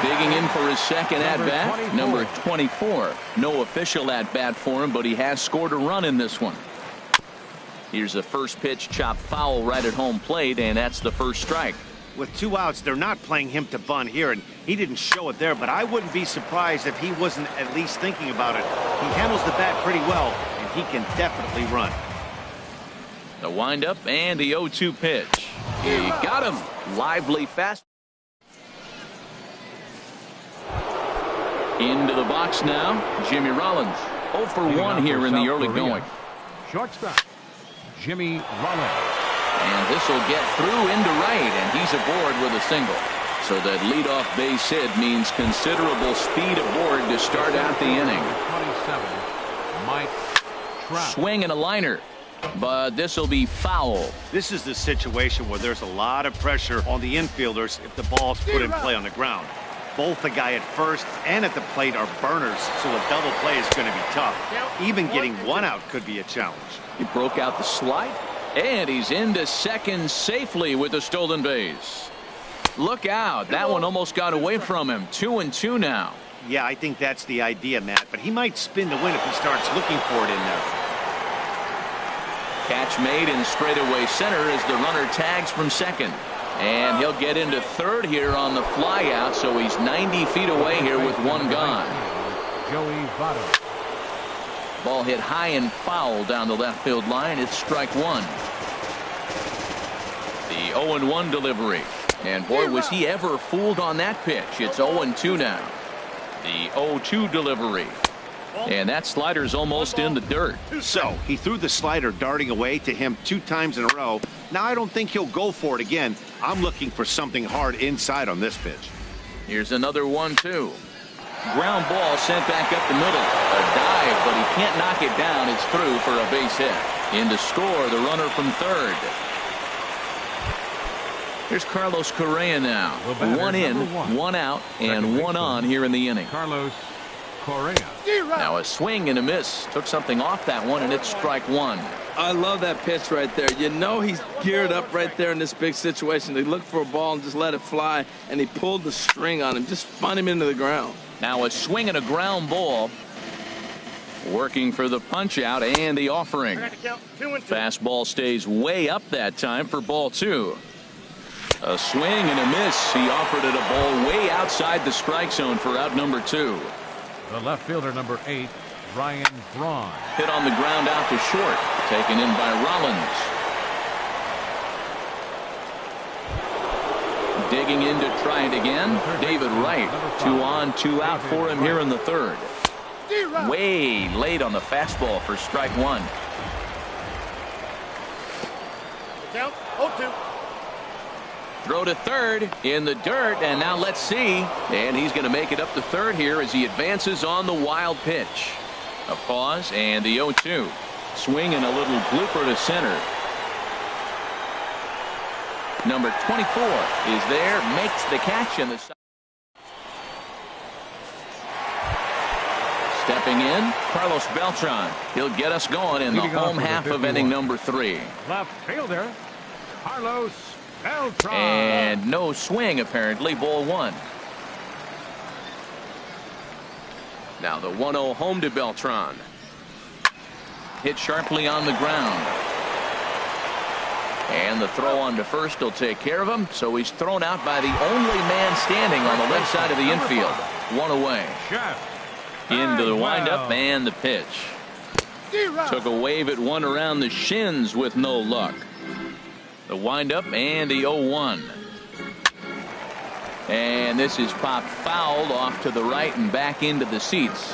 Digging in for his second at-bat, number 24. No official at-bat for him, but he has scored a run in this one. Here's the first pitch, chopped foul right at home plate, and that's the first strike. With 2 outs, they're not playing him to bunt here, and he didn't show it there, but I wouldn't be surprised if he wasn't at least thinking about it. He handles the bat pretty well, and he can definitely run. The windup and the 0-2 pitch. He got him. Lively fast. Into the box now, Jimmy Rollins. 0 for 1 here in the early going. Shortstop, Jimmy Rollins. And this will get through into right, and he's aboard with a single. So that leadoff base hit means considerable speed aboard to start out the inning. 27, Mike Trout. Swing and a liner, but this will be foul. This is the situation where there's a lot of pressure on the infielders if the ball's put in play on the ground. Both the guy at first and at the plate are burners, so a double play is going to be tough. Even getting 1 out could be a challenge. He broke out the slide, and he's into second safely with the stolen base. Look out. That one almost got away from him. 2-2 now. Yeah, I think that's the idea, Matt, but he might spin to win if he starts looking for it in there. Catch made in straightaway center as the runner tags from second. And he'll get into third here on the fly out, so he's 90 feet away here with 1 gone. Joey Votto. Ball hit high and foul down the left field line. It's strike one. The 0-1 delivery. And boy, was he ever fooled on that pitch. It's 0-2 now. The 0-2 delivery. And that slider's almost in the dirt. So he threw the slider darting away to him 2 times in a row. Now I don't think he'll go for it again. I'm looking for something hard inside on this pitch. Here's another 1-2. Ground ball sent back up the middle. A dive, but he can't knock it down. It's through for a base hit. In to score, the runner from third. Here's Carlos Correa now. 1 in, 1 out, and 1 on here in the inning. Carlos Correa. Now a swing and a miss. Took something off that one, and it's strike one. I love that pitch right there. You know he's geared up right there in this big situation. They look for a ball and just let it fly, and he pulled the string on him, just spun him into the ground. Now a swing and a ground ball. Working for the punch out and the offering. Fastball stays way up that time for ball 2. A swing and a miss. He offered it a ball way outside the strike zone for out number 2. The left fielder, number 8, Ryan Braun. Hit on the ground out to short. Taken in by Rollins. Digging in to try it again. David Wright. 2 on, 2 out for him here in the third. Way late on the fastball for strike one. Count 0-2. Throw to third in the dirt, and now let's see. And he's going to make it up to third here as he advances on the wild pitch. A pause and the 0-2. Swing and a little blooper to center. Number 24 is there, makes the catch, and the stepping in, Carlos Beltran. He'll get us going in the home half of inning number 3. Left fielder, Carlos Beltran. And no swing, apparently, ball 1. Now the 1-0 home to Beltran. Hit sharply on the ground. And the throw on to first will take care of him. So he's thrown out by the only man standing on the left side of the infield. 1 away. Into the windup and the pitch. Took a wave at one around the shins with no luck. The windup and the 0-1. And this is popped fouled off to the right and back into the seats.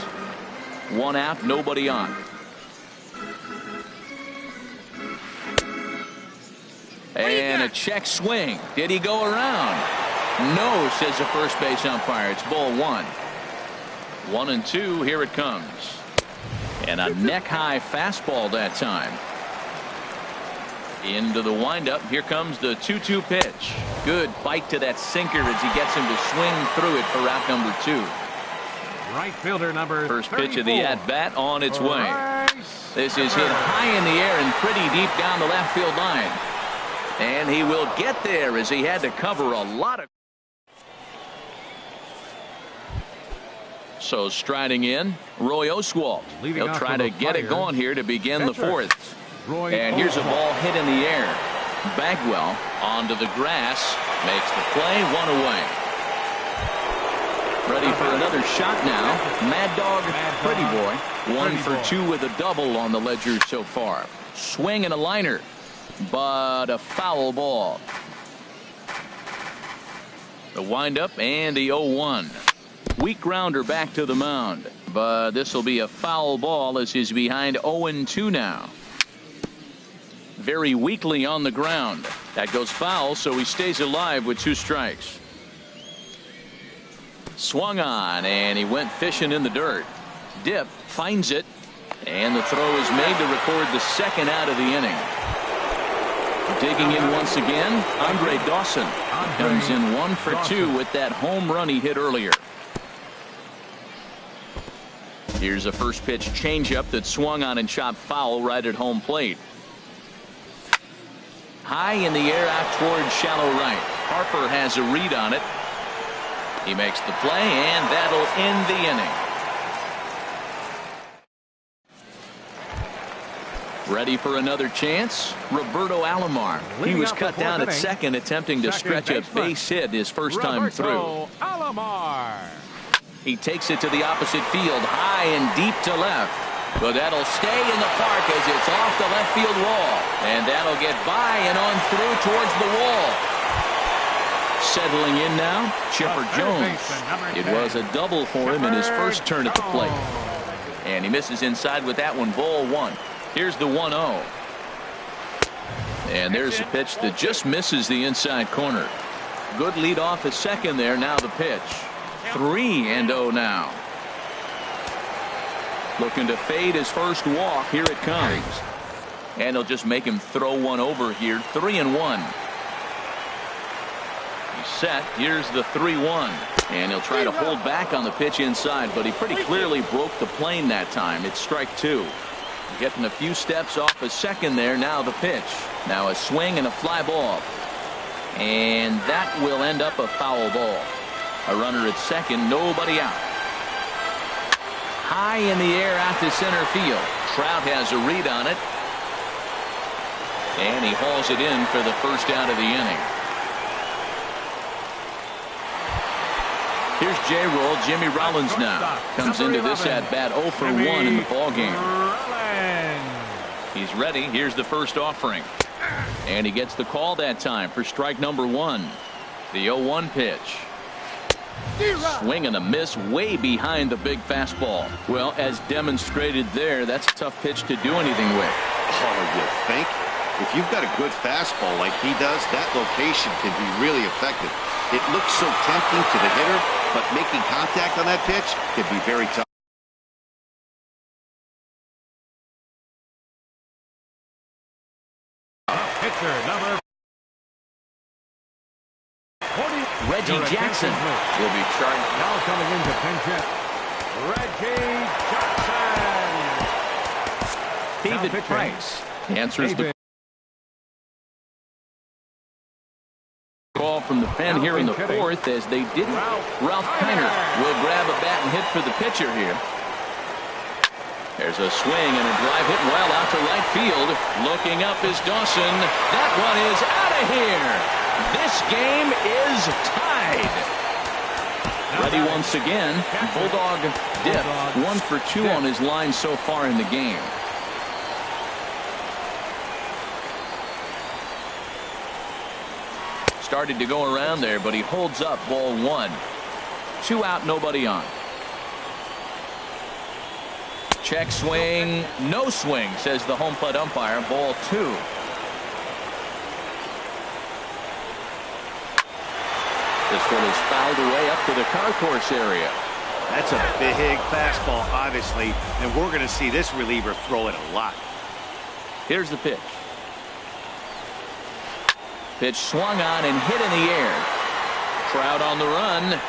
1 out, nobody on. And a check swing. Did he go around? No, says the first base umpire. It's ball 1. 1-2. Here it comes. And a neck-high fastball that time. Into the windup. Here comes the 2-2 pitch. Good bite to that sinker as he gets him to swing through it for out number 2. Right fielder number First 34. pitch of the at-bat on its way. This is hit high in the air and pretty deep down the left field line. And he will get there as he had to cover a lot of. So striding in, Roy Oswalt. He'll try to get it going here to begin the 4th. And here's a ball hit in the air. Bagwell onto the grass, makes the play, 1 away. Ready for another shot now. Mad Dog, Pretty Boy, 1 for 2 with a double on the ledger so far. Swing and a liner, but a foul ball. The windup and the 0-1. Weak grounder back to the mound, but this will be a foul ball as he's behind 0-2 now. Very weakly on the ground. That goes foul, so he stays alive with 2 strikes. Swung on, and he went fishing in the dirt. Dip finds it, and the throw is made to record the 2nd out of the inning. Digging in once again, Andre Dawson. Comes in 1 for 2 with that home run he hit earlier. Here's a first pitch changeup that swung on and chopped foul right at home plate. High in the air out toward shallow right. Harper has a read on it. He makes the play, and that'll end the inning. Ready for another chance? Roberto Alomar. He was cut down at second, attempting to stretch a base hit his first time through. Alomar. He takes it to the opposite field, high and deep to left. But that'll stay in the park as it's off the left field wall. And that'll get by and on through towards the wall. Settling in now, Chipper Jones. It was a double for him in his first turn at the plate. And he misses inside with that one, ball one. Here's the 1-0. And there's a pitch that just misses the inside corner. Good lead off at second there. Now the pitch. 3-0 now. Looking to fade his first walk. Here it comes. And he'll just make him throw one over here. 3-1. He's set. Here's the 3-1. And he'll try to hold back on the pitch inside, but he pretty clearly broke the plane that time. It's strike two. Getting a few steps off a second there. Now the pitch. Now a swing and a fly ball. And that will end up a foul ball. A runner at second, nobody out. High in the air out to center field. Trout has a read on it. And he hauls it in for the first out of the inning. Here's J-Roll. Jimmy Rollins now comes into this at bat 0 for 1 in the ball game. He's ready. Here's the first offering. And he gets the call that time for strike number 1. The 0-1 pitch. Swing and a miss way behind the big fastball. Well, as demonstrated there, that's a tough pitch to do anything with. Oh, you think? If you've got a good fastball like he does, that location can be really effective. It looks so tempting to the hitter, but making contact on that pitch can be very tough. Pitcher number 40. Reggie Jackson will be charged. Now coming into pinch hit, Reggie Jackson. David Price answers the call from the pen here in the fourth, as they didn't. Ralph Kiner will grab a bat and hit for the pitcher here. There's a swing and a drive hit well out to right field. Looking up is Dawson. That one is out of here. This game is tied. Ready once again. Bulldog dip. 1 for 2 on his line so far in the game. Started to go around there, but he holds up. Ball 1. 2 out, nobody on. Check swing, no swing, says the home plate umpire. Ball 2. This one is fouled away up to the concourse area. That's a big fastball, obviously, and we're going to see this reliever throw it a lot. Here's the pitch. Pitch swung on and hit in the air. Trout on the run.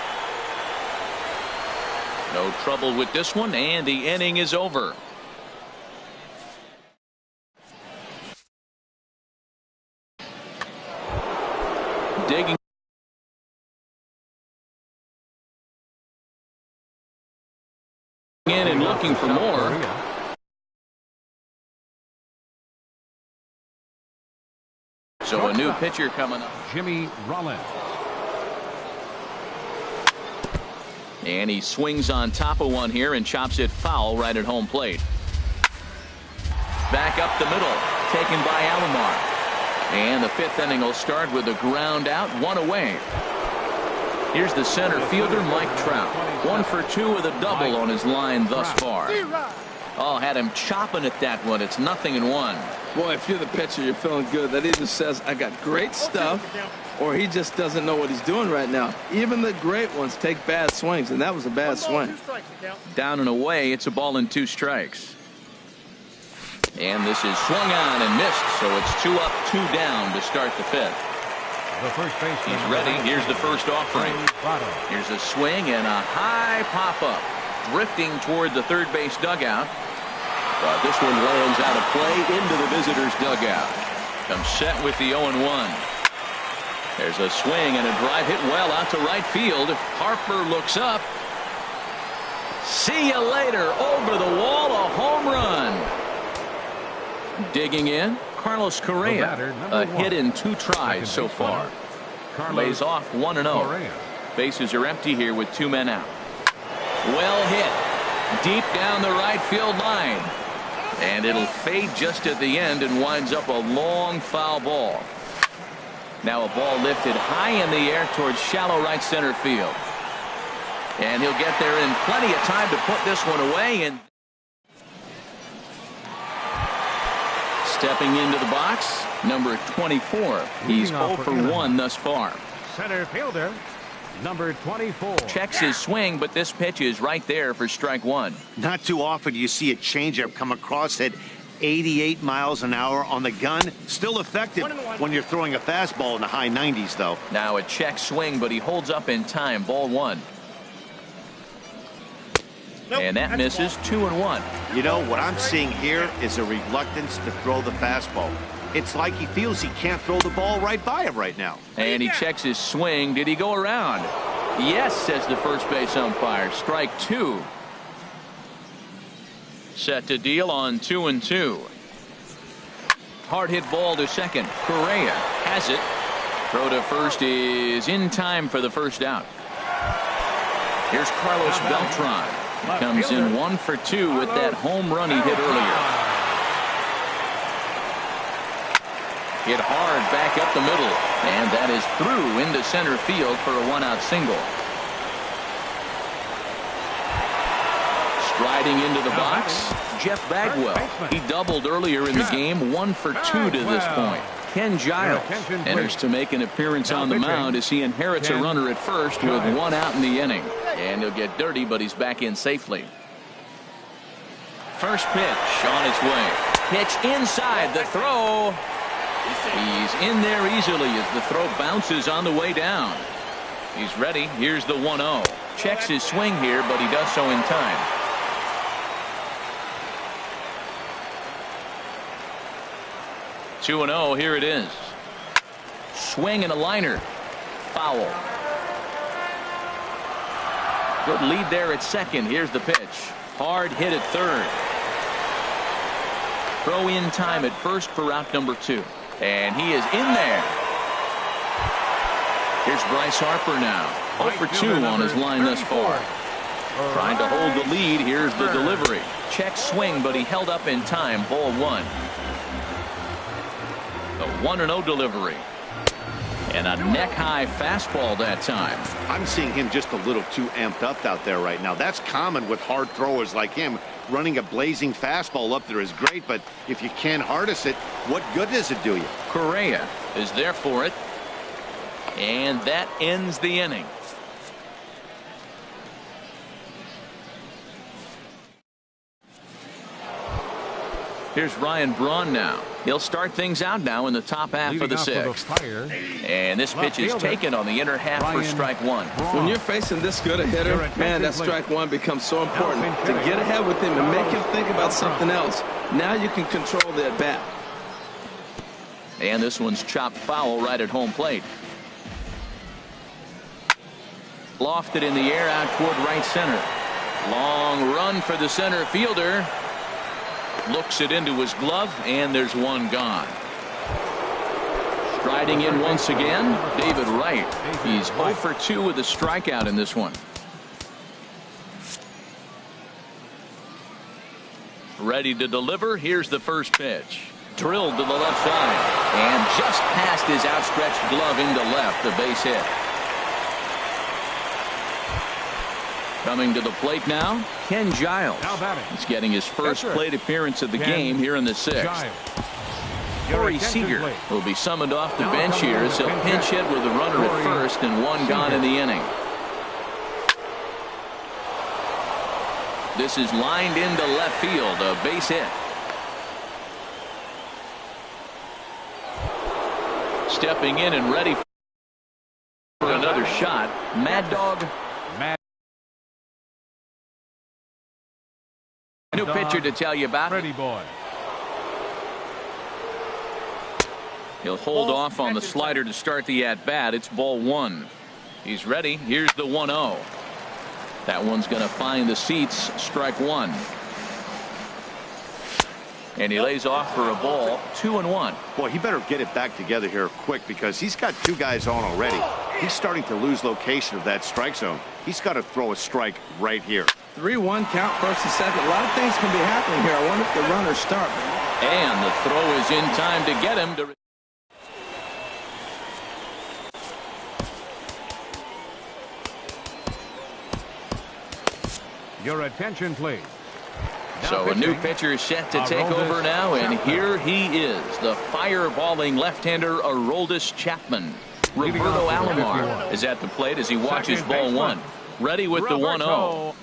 No trouble with this one, and the inning is over. Digging in and looking for more. So a new pitcher coming up. Jimmy Rollins. And he swings on top of one here and chops it foul right at home plate. Back up the middle, taken by Alomar. And the 5th inning will start with a ground out, 1 away. Here's the center fielder, Mike Trout. 1 for 2 with a double on his line thus far. Oh, had him chopping at that one. It's 0-1. Boy, if you're the pitcher, you're feeling good. That either says I got great stuff, or he just doesn't know what he's doing right now. Even the great ones take bad swings, and that was a bad swing. Down and away, it's a ball and 2 strikes. And this is swung on and missed, so it's 2 up, 2 down to start the 5th. The first baseman. He's ready. Here's the first offering. Here's a swing and a high pop-up, drifting toward the third base dugout. But this one lands out of play into the visitor's dugout. Comes set with the 0-1. There's a swing and a drive hit well out to right field. Harper looks up. See you later. Over the wall, a home run. Digging in, Carlos Correa. A hit in 2 tries so far. Lays off 1-0. Bases are empty here with 2 men out. Well hit. deep down the right field line. And it'll fade just at the end and winds up a long foul ball. Now a ball lifted high in the air towards shallow right center field. And he'll get there in plenty of time to put this one away. And stepping into the box, number 24. He's 0 for 1 thus far. Center fielder, number 24. Checks his swing, but this pitch is right there for strike one. Not too often do you see a changeup come across at 88 miles an hour on the gun. Still effective when you're throwing a fastball in the high 90s, though. Now a check swing, but he holds up in time. Ball one. Nope, and that misses. 2-1. You know, what I'm seeing here is a reluctance to throw the fastball. It's like he feels he can't throw the ball right by him right now. And he checks his swing. Did he go around? Yes, says the first base umpire. Strike two. Set to deal on 2-2. Hard hit ball to second. Correa has it. Throw to first is in time for the first out. Here's Carlos Beltran. He comes in 1 for 2 with that home run he hit earlier. Hit hard back up the middle, and that is through into center field for a 1-out single. Striding into the box, Jeff Bagwell. He doubled earlier in the game, 1 for 2 to this point. Ken Giles enters to make an appearance on the mound as he inherits a runner at first with 1 out in the inning. And he'll get dirty, but he's back in safely. First pitch on its way. Pitch inside, the throw. He's in there easily as the throw bounces on the way down. He's ready. Here's the 1-0. Checks his swing here, but he does so in time. Two-0, here it is. Swing and a liner. Foul. Good lead there at second. Here's the pitch. Hard hit at third. Throw in time at first for out number 2. And he is in there. Here's Bryce Harper now. 0 for 2 on his line thus far. Trying to hold the lead. Here's the delivery. Check swing, but he held up in time. Ball 1. The 1-0 delivery. And a neck-high fastball that time. I'm seeing him just a little too amped up out there right now. That's common with hard throwers like him. Running a blazing fastball up there is great, but if you can't harness it, what good does it do you? Correa is there for it. And that ends the inning. Here's Ryan Braun now. He'll start things out now in the top half of the 6th. And this pitch is taken on the inner half for strike 1. When you're facing this good a hitter, man, that strike 1 becomes so important. To get ahead with him and make him think about something else. Now you can control the at bat. And this one's chopped foul right at home plate. Lofted in the air out toward right center. Long run for the center fielder. Looks it into his glove, and there's one gone. Striding in once again, David Wright. He's 0 for 2 with a strikeout in this one. Ready to deliver. Here's the first pitch. Drilled to the left side, and just past his outstretched glove into left, the base hit. Coming to the plate now, Ken Giles. He's getting his first plate appearance of the game here in the 6th. Corey Seager will be summoned off the bench here as he'll pinch hit with a runner at first and 1 gone in the inning. This is lined into left field, a base hit. Stepping in and ready for another shot, Mad Dog. New pitcher to tell you about. Ready, boy. He'll hold off on the slider to start the at-bat. It's ball 1. He's ready. Here's the 1-0. That one's going to find the seats. Strike 1. And he lays off for a ball. 2-1. Boy, he better get it back together here quick because he's got 2 guys on already. He's starting to lose location of that strike zone. He's got to throw a strike right here. 3-1 count, first and second. A lot of things can be happening here. I wonder if the runners start. And the throw is in time to get him to. Your attention, please. So a new pitcher is set to take over now, and here he is, the fireballing left-hander Aroldis Chapman. Roberto Alomar is at the plate as he watches ball one. Ready with the 1-0.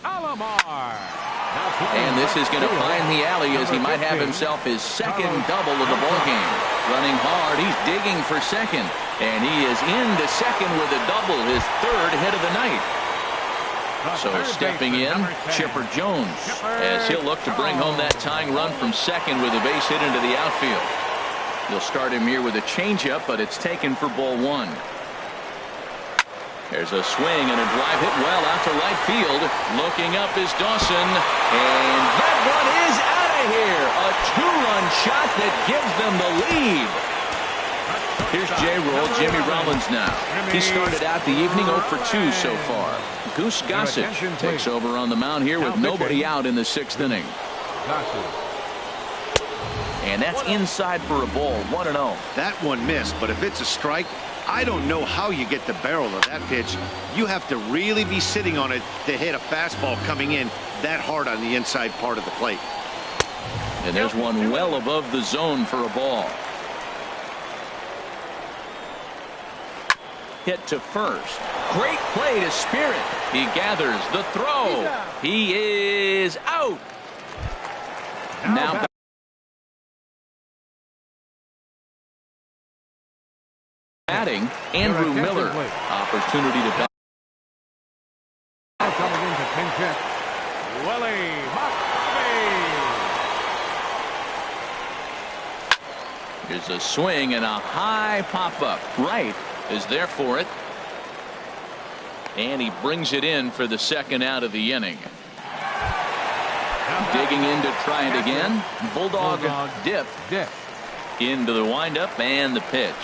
And this is going to find the alley as he might have himself his second double of the ball game. Running hard, he's digging for second, and he is into second with a double, his third hit of the night. So stepping in, Chipper Jones, as he'll look to bring home that tying run from second with a base hit into the outfield. You'll start him here with a changeup, but it's taken for ball one. There's a swing and a drive hit well out to right field. Looking up is Dawson, and that one is out of here. A two-run shot that gives them the lead. Here's J-Roll, Jimmy Rollins now. He started out the evening 0 for 2 so far. Goose Gossage takes over on the mound here with nobody out in the sixth inning. And that's inside for a ball, 1-0. That one missed, but if it's a strike, I don't know how you get the barrel of that pitch. You have to really be sitting on it to hit a fastball coming in that hard on the inside part of the plate. And there's one well above the zone for a ball. Hit to first. Great play to Spirit. He gathers the throw. He is out. Now batting, Andrew Miller. Opportunity to bat. Coming into pinch hit, Willie McCovey. Here's a swing and a high pop-up. Right is there for it. And he brings it in for the second out of the inning. Digging in to try it again. Bulldog dip into the windup and the pitch.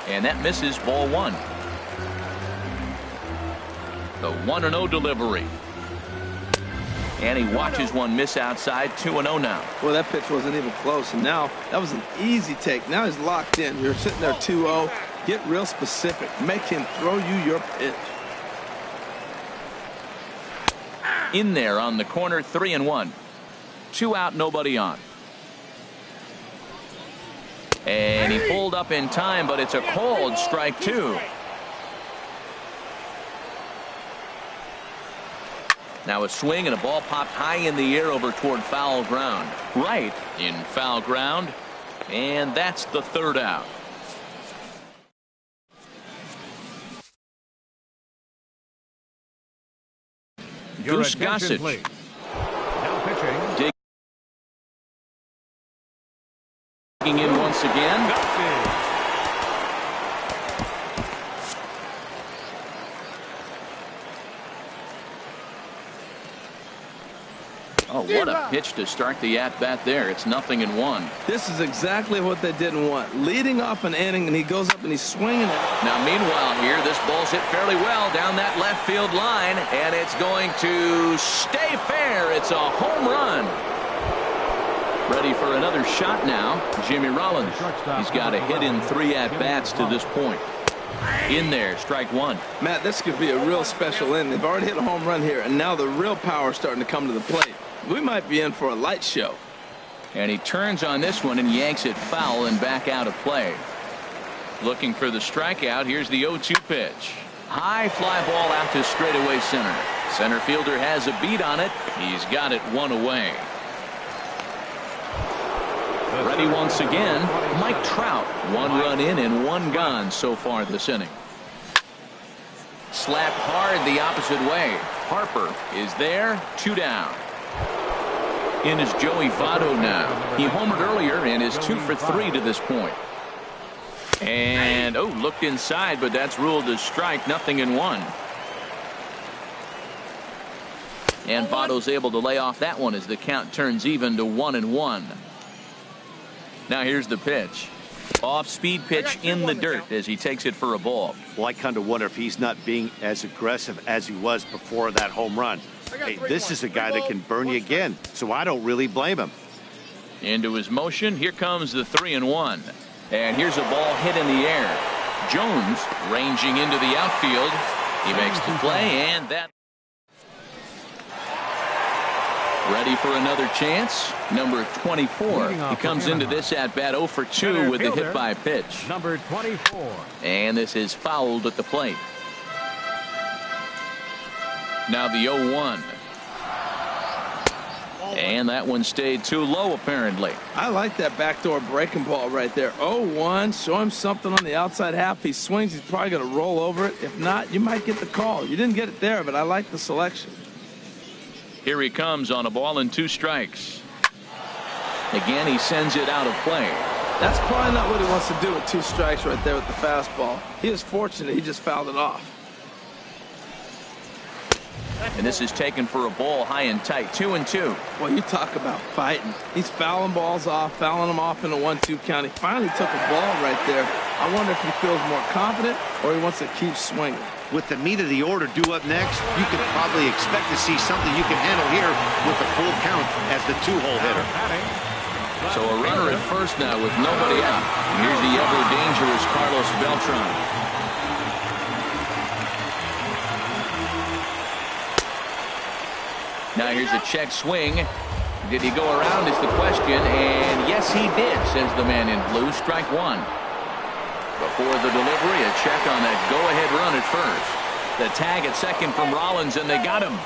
And that misses, ball one. The 1-0 delivery. And he watches one miss outside, 2-0 now. Well, that pitch wasn't even close, and now that was an easy take. Now he's locked in. You're sitting there 2-0. Get real specific. Make him throw you your pitch. In there on the corner, 3-1. 2 out, nobody on. And he pulled up in time, but it's a called strike two. Now a swing and a ball popped high in the air over toward foul ground. Right in foul ground. And that's the third out. Goose Gossage. Now pitching. Digging in once again. Oh, what a pitch to start the at-bat there. It's 0-1. This is exactly what they didn't want. Leading off an inning, and he goes up and he's swinging it. Now, meanwhile here, this ball's hit fairly well down that left field line, and it's going to stay fair. It's a home run. Ready for another shot now, Jimmy Rollins. He's got a hit in 3 at-bats to this point. In there, strike one. Matt, this could be a real special inning. They've already hit a home run here, and now the real power is starting to come to the plate. We might be in for a light show. And he turns on this one and yanks it foul and back out of play. Looking for the strikeout. Here's the 0-2 pitch. High fly ball out to straightaway center. Center fielder has a beat on it. He's got it one away. Ready once again, Mike Trout. 1 run in and 1 gone so far this inning. Slapped hard the opposite way. Harper is there, 2 down. In is Joey Votto now. He homered earlier and is 2 for 3 to this point. And looked inside, but that's ruled as strike, 0-1. And Votto's able to lay off that one as the count turns even to 1-1. Now here's the pitch. Off-speed pitch in the dirt as he takes it for a ball. Well, I kind of wonder if he's not being as aggressive as he was before that home run. Hey, this is a guy that can burn you again, so I don't really blame him. Into his motion. Here comes the 3-1. And here's a ball hit in the air. Jones ranging into the outfield. He makes the play, and that. Ready for another chance. Number 24. He comes into this at bat 0 for 2 with the hit by pitch. Number 24. And this is fouled at the plate. Now the 0-1. And that one stayed too low, apparently. I like that backdoor breaking ball right there. 0-1. Show him something on the outside half. He swings, he's probably going to roll over it. If not, you might get the call. You didn't get it there, but I like the selection. Here he comes on a ball and 2 strikes. Again, he sends it out of play. That's probably not what he wants to do with 2 strikes right there with the fastball. He is fortunate he just fouled it off. And this is taken for a ball high and tight. 2-2. Well, you talk about fighting. He's fouling balls off, fouling them off in a 1-2 count. He finally took a ball right there. I wonder if he feels more confident or he wants to keep swinging. With the meat of the order due up next, you could probably expect to see something you can handle here with a full count as the 2-hole hitter. So a runner at first now with nobody out. Here's the ever dangerous Carlos Beltran. Now here's a check swing. Did he go around is the question, and yes he did, says the man in blue. Strike 1. Before the delivery, a check on that go-ahead run at first. The tag at second from Rollins, and they got him.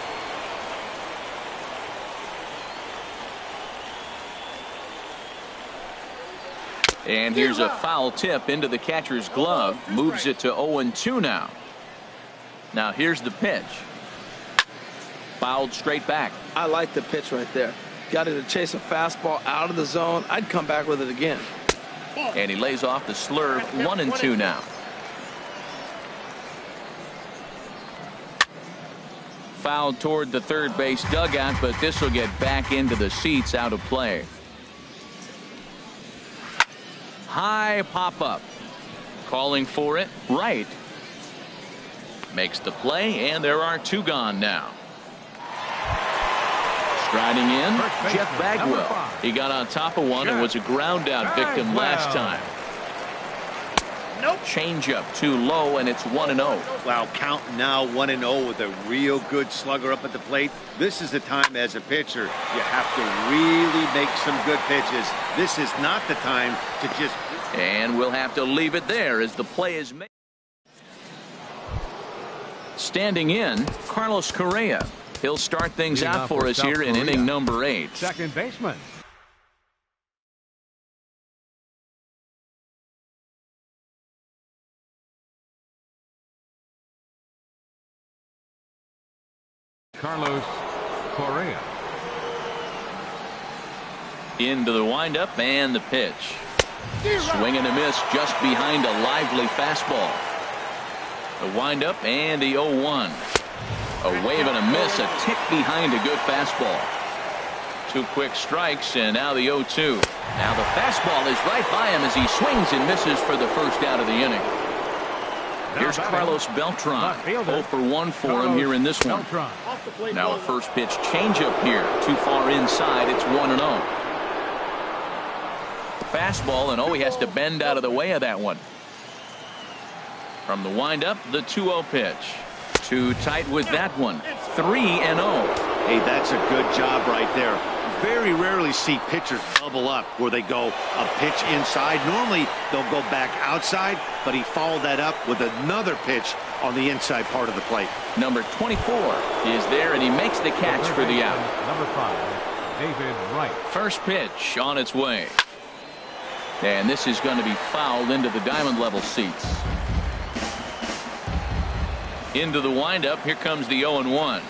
And here's a foul tip into the catcher's glove. Moves it to 0-2 now. Now here's the pitch. Fouled straight back. I like the pitch right there. Got it to chase a fastball out of the zone. I'd come back with it again. And he lays off the slurve. 1-2 now. Fouled toward the third base dugout, but this will get back into the seats, out of play. High pop up. Calling for it. Right. Makes the play, and there are 2 gone now. Striding in, Jeff Bagwell. He got on top of one and was a ground out victim last time. Nope. Changeup too low, and it's 1-0. Wow, count now 1-0 with a real good slugger up at the plate. This is the time as a pitcher you have to really make some good pitches. This is not the time to just. And we'll have to leave it there as the play is made. Standing in, Carlos Correa. He'll start things out for us here in inning number 8. Second baseman. Carlos Correa. Into the windup and the pitch. Swing and a miss just behind a lively fastball. The windup and the 0-1. A wave and a miss, a tick behind a good fastball. 2 quick strikes, and now the 0-2. Now the fastball is right by him as he swings and misses for the first out of the inning. Here's Carlos Beltran. 0 for 1 for him here in this one. Now a first pitch changeup here. Too far inside. It's 1-0. Fastball, and he has to bend out of the way of that one. From the windup, the 2-0 pitch. Too tight with that one. 3-0. Hey, that's a good job right there. Very rarely see pitchers double up where they go a pitch inside. Normally they'll go back outside, but he followed that up with another pitch on the inside part of the plate. Number 24 is there, and he makes the catch for the out. Number 5, David Wright. First pitch on its way. And this is going to be fouled into the diamond level seats. Into the windup. Here comes the 0-1.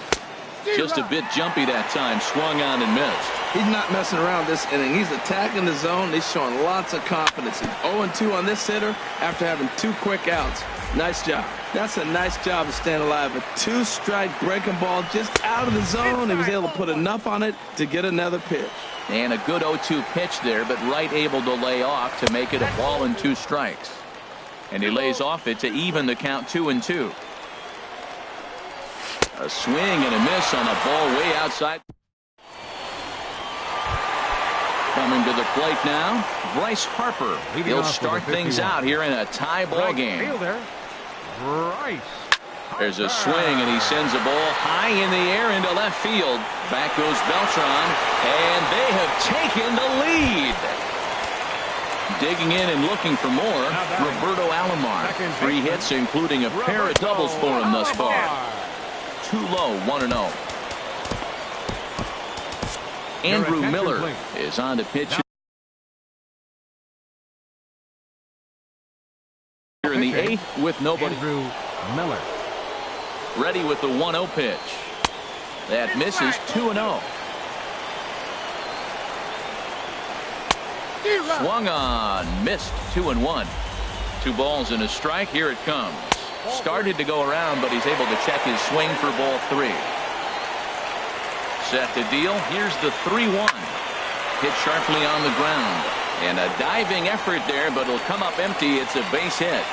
Just a bit jumpy that time. Swung on and missed. He's not messing around this inning. He's attacking the zone. He's showing lots of confidence. He's 0-2 on this hitter after having 2 quick outs. Nice job. That's a nice job of staying alive. A 2-strike breaking ball just out of the zone. He was able to put enough on it to get another pitch. And a good 0-2 pitch there, but Wright able to lay off to make it a ball and 2 strikes. And he lays off it to even the count 2-2. A swing and a miss on a ball way outside. Coming to the plate now, Bryce Harper. He'll start things out here in a tie ball game. There's a swing, and he sends a ball high in the air into left field. Back goes Beltran, and they have taken the lead. Digging in and looking for more, Roberto Alomar. 3 hits, including a pair of doubles for him thus far. Too low, 1-0. Andrew Miller is on to pitch here in the 8th with nobody. Andrew Miller. Ready with the 1-0 pitch. That misses, 2-0. Swung on, missed, 2-1. 2 balls and a strike. Here it comes. Started to go around, but he's able to check his swing for ball 3. Set to deal. Here's the 3-1. Hit sharply on the ground. And a diving effort there, but it'll come up empty. It's a base hit.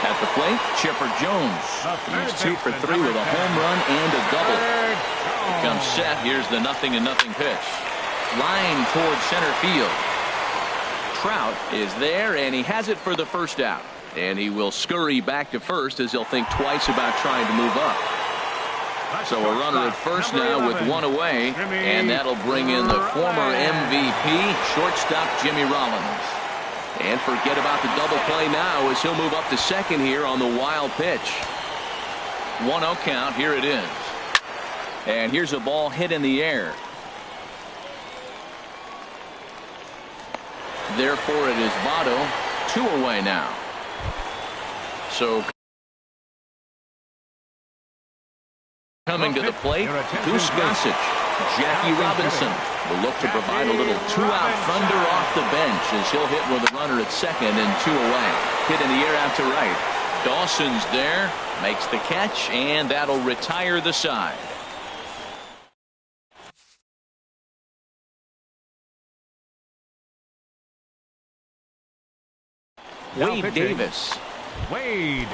At the plate, Chipper Jones. He's 2 for 3 with a home run and a double. Here comes set. Here's the 0-0 pitch. Line towards center field. Trout is there, and he has it for the first out. And he will scurry back to first as he'll think twice about trying to move up. So a runner at first now with 1 away, and that'll bring in the former MVP, shortstop Jimmy Rollins. And forget about the double play now as he'll move up to second here on the wild pitch. 1-0 count. Here it is. And here's a ball hit in the air. Therefore, it is Votto. 2 away now. So coming to the plate, Goose Gossage. Jackie Robinson will look to provide a little 2-out thunder off the bench as he'll hit with a runner at second and 2 away. Hit in the air out to right. Dawson's there, makes the catch, and that'll retire the side. Wade Davis. Wade.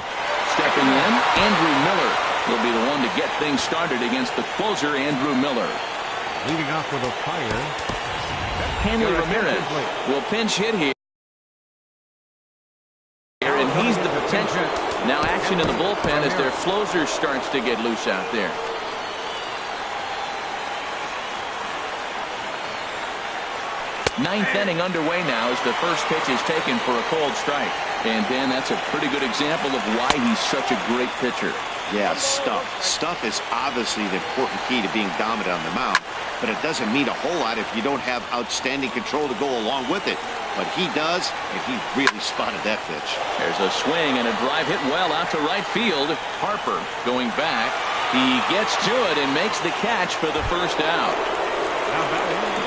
Stepping in, Andrew Miller will be the one to get things started against the closer, Andrew Miller. Leading off with a fire. Hanley Ramirez will pinch hit here. And he's the potential. Now action in the bullpen as their closer starts to get loose out there. Ninth inning underway now as the first pitch is taken for a cold strike. And Dan, that's a pretty good example of why he's such a great pitcher. Yeah, stuff. Stuff is obviously the important key to being dominant on the mound, but it doesn't mean a whole lot if you don't have outstanding control to go along with it. But he does, and he really spotted that pitch. There's a swing and a drive hit well out to right field. Harper going back. He gets to it and makes the catch for the first out.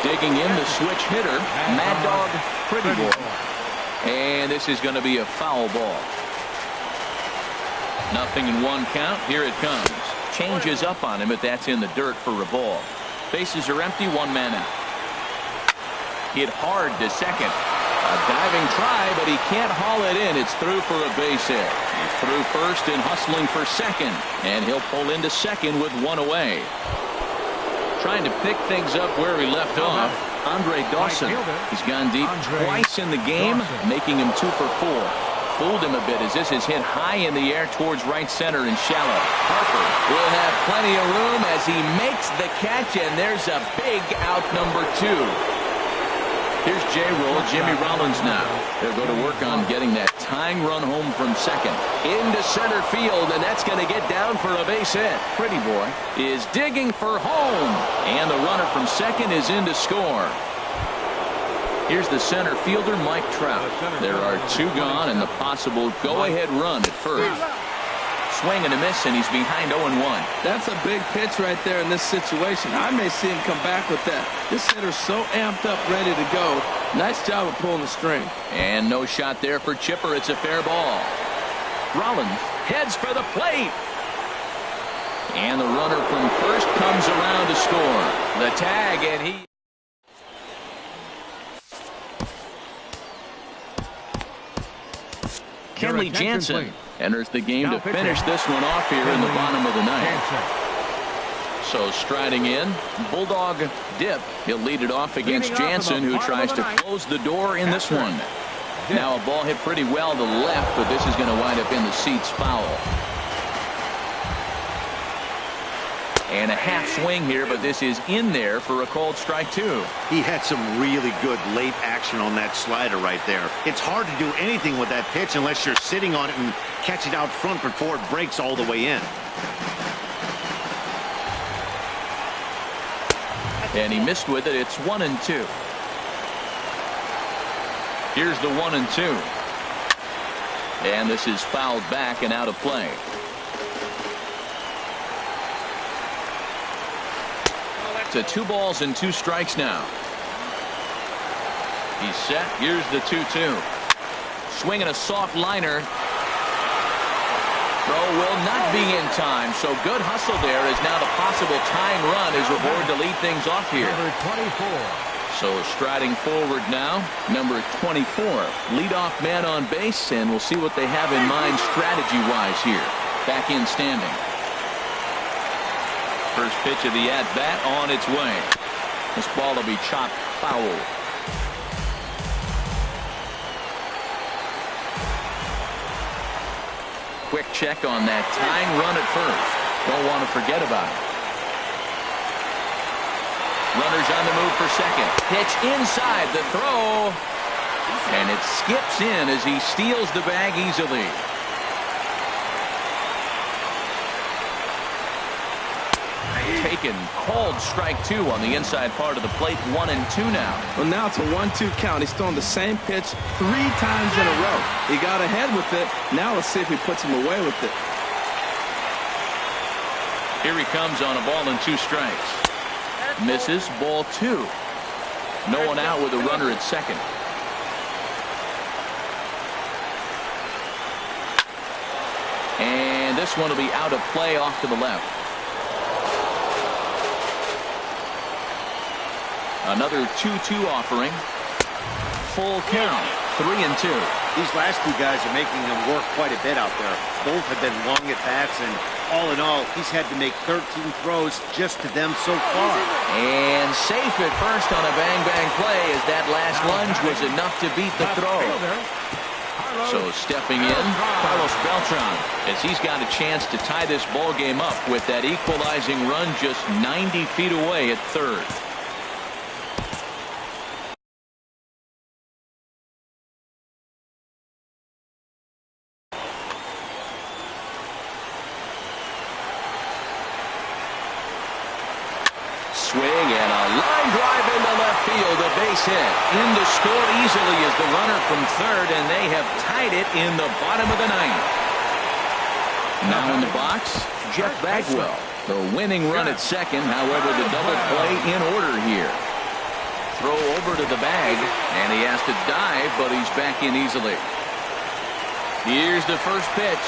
Digging in the switch hitter, Mad Dog Pretty Boy. And this is going to be a foul ball. 0-1 count. Here it comes. Changes up on him, but that's in the dirt for a ball. Bases are empty, 1 man out. Hit hard to second. A diving try, but he can't haul it in. It's through for a base hit. He's through first and hustling for second. And he'll pull into second with 1 away. Trying to pick things up where he left off, Andre Dawson. He's gone deep twice in the game, making him 2 for 4. Fooled him a bit as this is hit high in the air towards right center and shallow. Harper will have plenty of room as he makes the catch, and there's a big out, number 2. Here's J-Roll, Jimmy Rollins now. They'll go to work on getting that tying run home from second. Into center field, and that's going to get down for a base hit. Pretty Boy is digging for home, and the runner from second is in to score. Here's the center fielder, Mike Trout. There are 2 gone and the possible go-ahead run at first. Swing and a miss, and he's behind 0-1. That's a big pitch right there in this situation. I may see him come back with that. This hitter's so amped up, ready to go. Nice job of pulling the string. And no shot there for Chipper. It's a fair ball. Rollins heads for the plate. And the runner from first comes around to score. The tag, and he... Kenley Jansen Enters the game Now to finish this one off here in the bottom of the ninth. So striding in, Bulldog dip. He'll lead it off against Jansen, who tries to close the door in this one. Now a ball hit pretty well to the left, but this is going to wind up in the seats foul. And a half swing here, but this is in there for a called strike two. He had some really good late action on that slider right there. It's hard to do anything with that pitch unless you're sitting on it and catch it out front before it breaks all the way in. And he missed with it. It's 1-2. Here's the 1-2. And this is fouled back and out of play. To 2 balls and 2 strikes now. He's set. Here's the 2-2. Swinging a soft liner. Throw will not be in time, so good hustle there as now the possible tying run is aboard to lead things off here. Number 24. So striding forward now, number 24. Leadoff man on base, and we'll see what they have in mind strategy-wise here. Back in standing. First pitch of the at-bat on its way. This ball will be chopped foul. Quick check on that tying run at first. Don't want to forget about it. Runners on the move for second. Pitch inside the throw. And it skips in as he steals the bag easily. Taken, called strike two on the inside part of the plate. 1-2 now. Well, now it's a 1-2 count. He's thrown the same pitch 3 times in a row. He got ahead with it. Now let's see if he puts him away with it. Here he comes on a ball and 2 strikes. Misses, ball 2. No one out with a runner at second. And this one will be out of play off to the left. Another 2-2 offering. Full count. 3-2. These last 2 guys are making him work quite a bit out there. Both have been long at bats, and all in all, he's had to make 13 throws just to them so far. And safe at first on a bang-bang play as that last lunge was enough to beat the throw. So stepping in, Carlos Beltran, as he's got a chance to tie this ball game up with that equalizing run just 90 feet away at third. Swing and a line drive into left field, a base hit. In to score easily is the runner from third, and they have tied it in the bottom of the ninth. Now in the box, Jeff Bagwell. The winning run at second, however, the double play in order here. Throw over to the bag, and he has to dive, but he's back in easily. Here's the first pitch.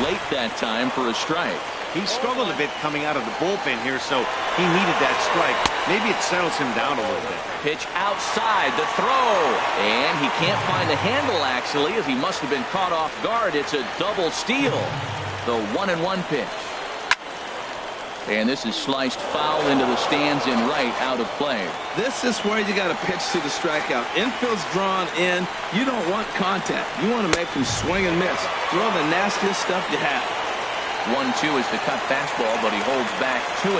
Late that time for a strike. He struggled a bit coming out of the bullpen here, so he needed that strike. Maybe it settles him down a little bit. Pitch outside, the throw. And he can't find the handle, actually, as he must have been caught off guard. It's a double steal. The 1-1 pitch. And this is sliced foul into the stands in right, out of play. This is where you got to pitch to the strikeout. Infield's drawn in. You don't want contact. You want to make them swing and miss. Throw the nastiest stuff you have. 1-2 is the cut fastball, but he holds back 2-2.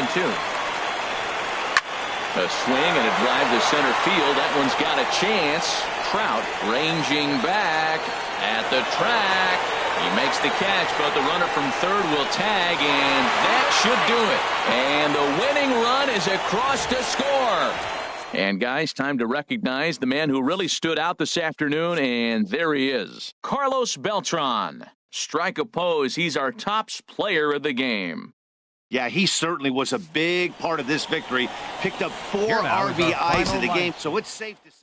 A swing and a drive to center field. That one's got a chance. Trout ranging back at the track. He makes the catch, but the runner from third will tag, and that should do it. And the winning run is across to score. And guys, time to recognize the man who really stood out this afternoon, and there he is. Carlos Beltran. Strike oppose. He's our tops player of the game. Yeah, he certainly was a big part of this victory. Picked up 4 Here now is our RBIs in the final game, so it's safe to say.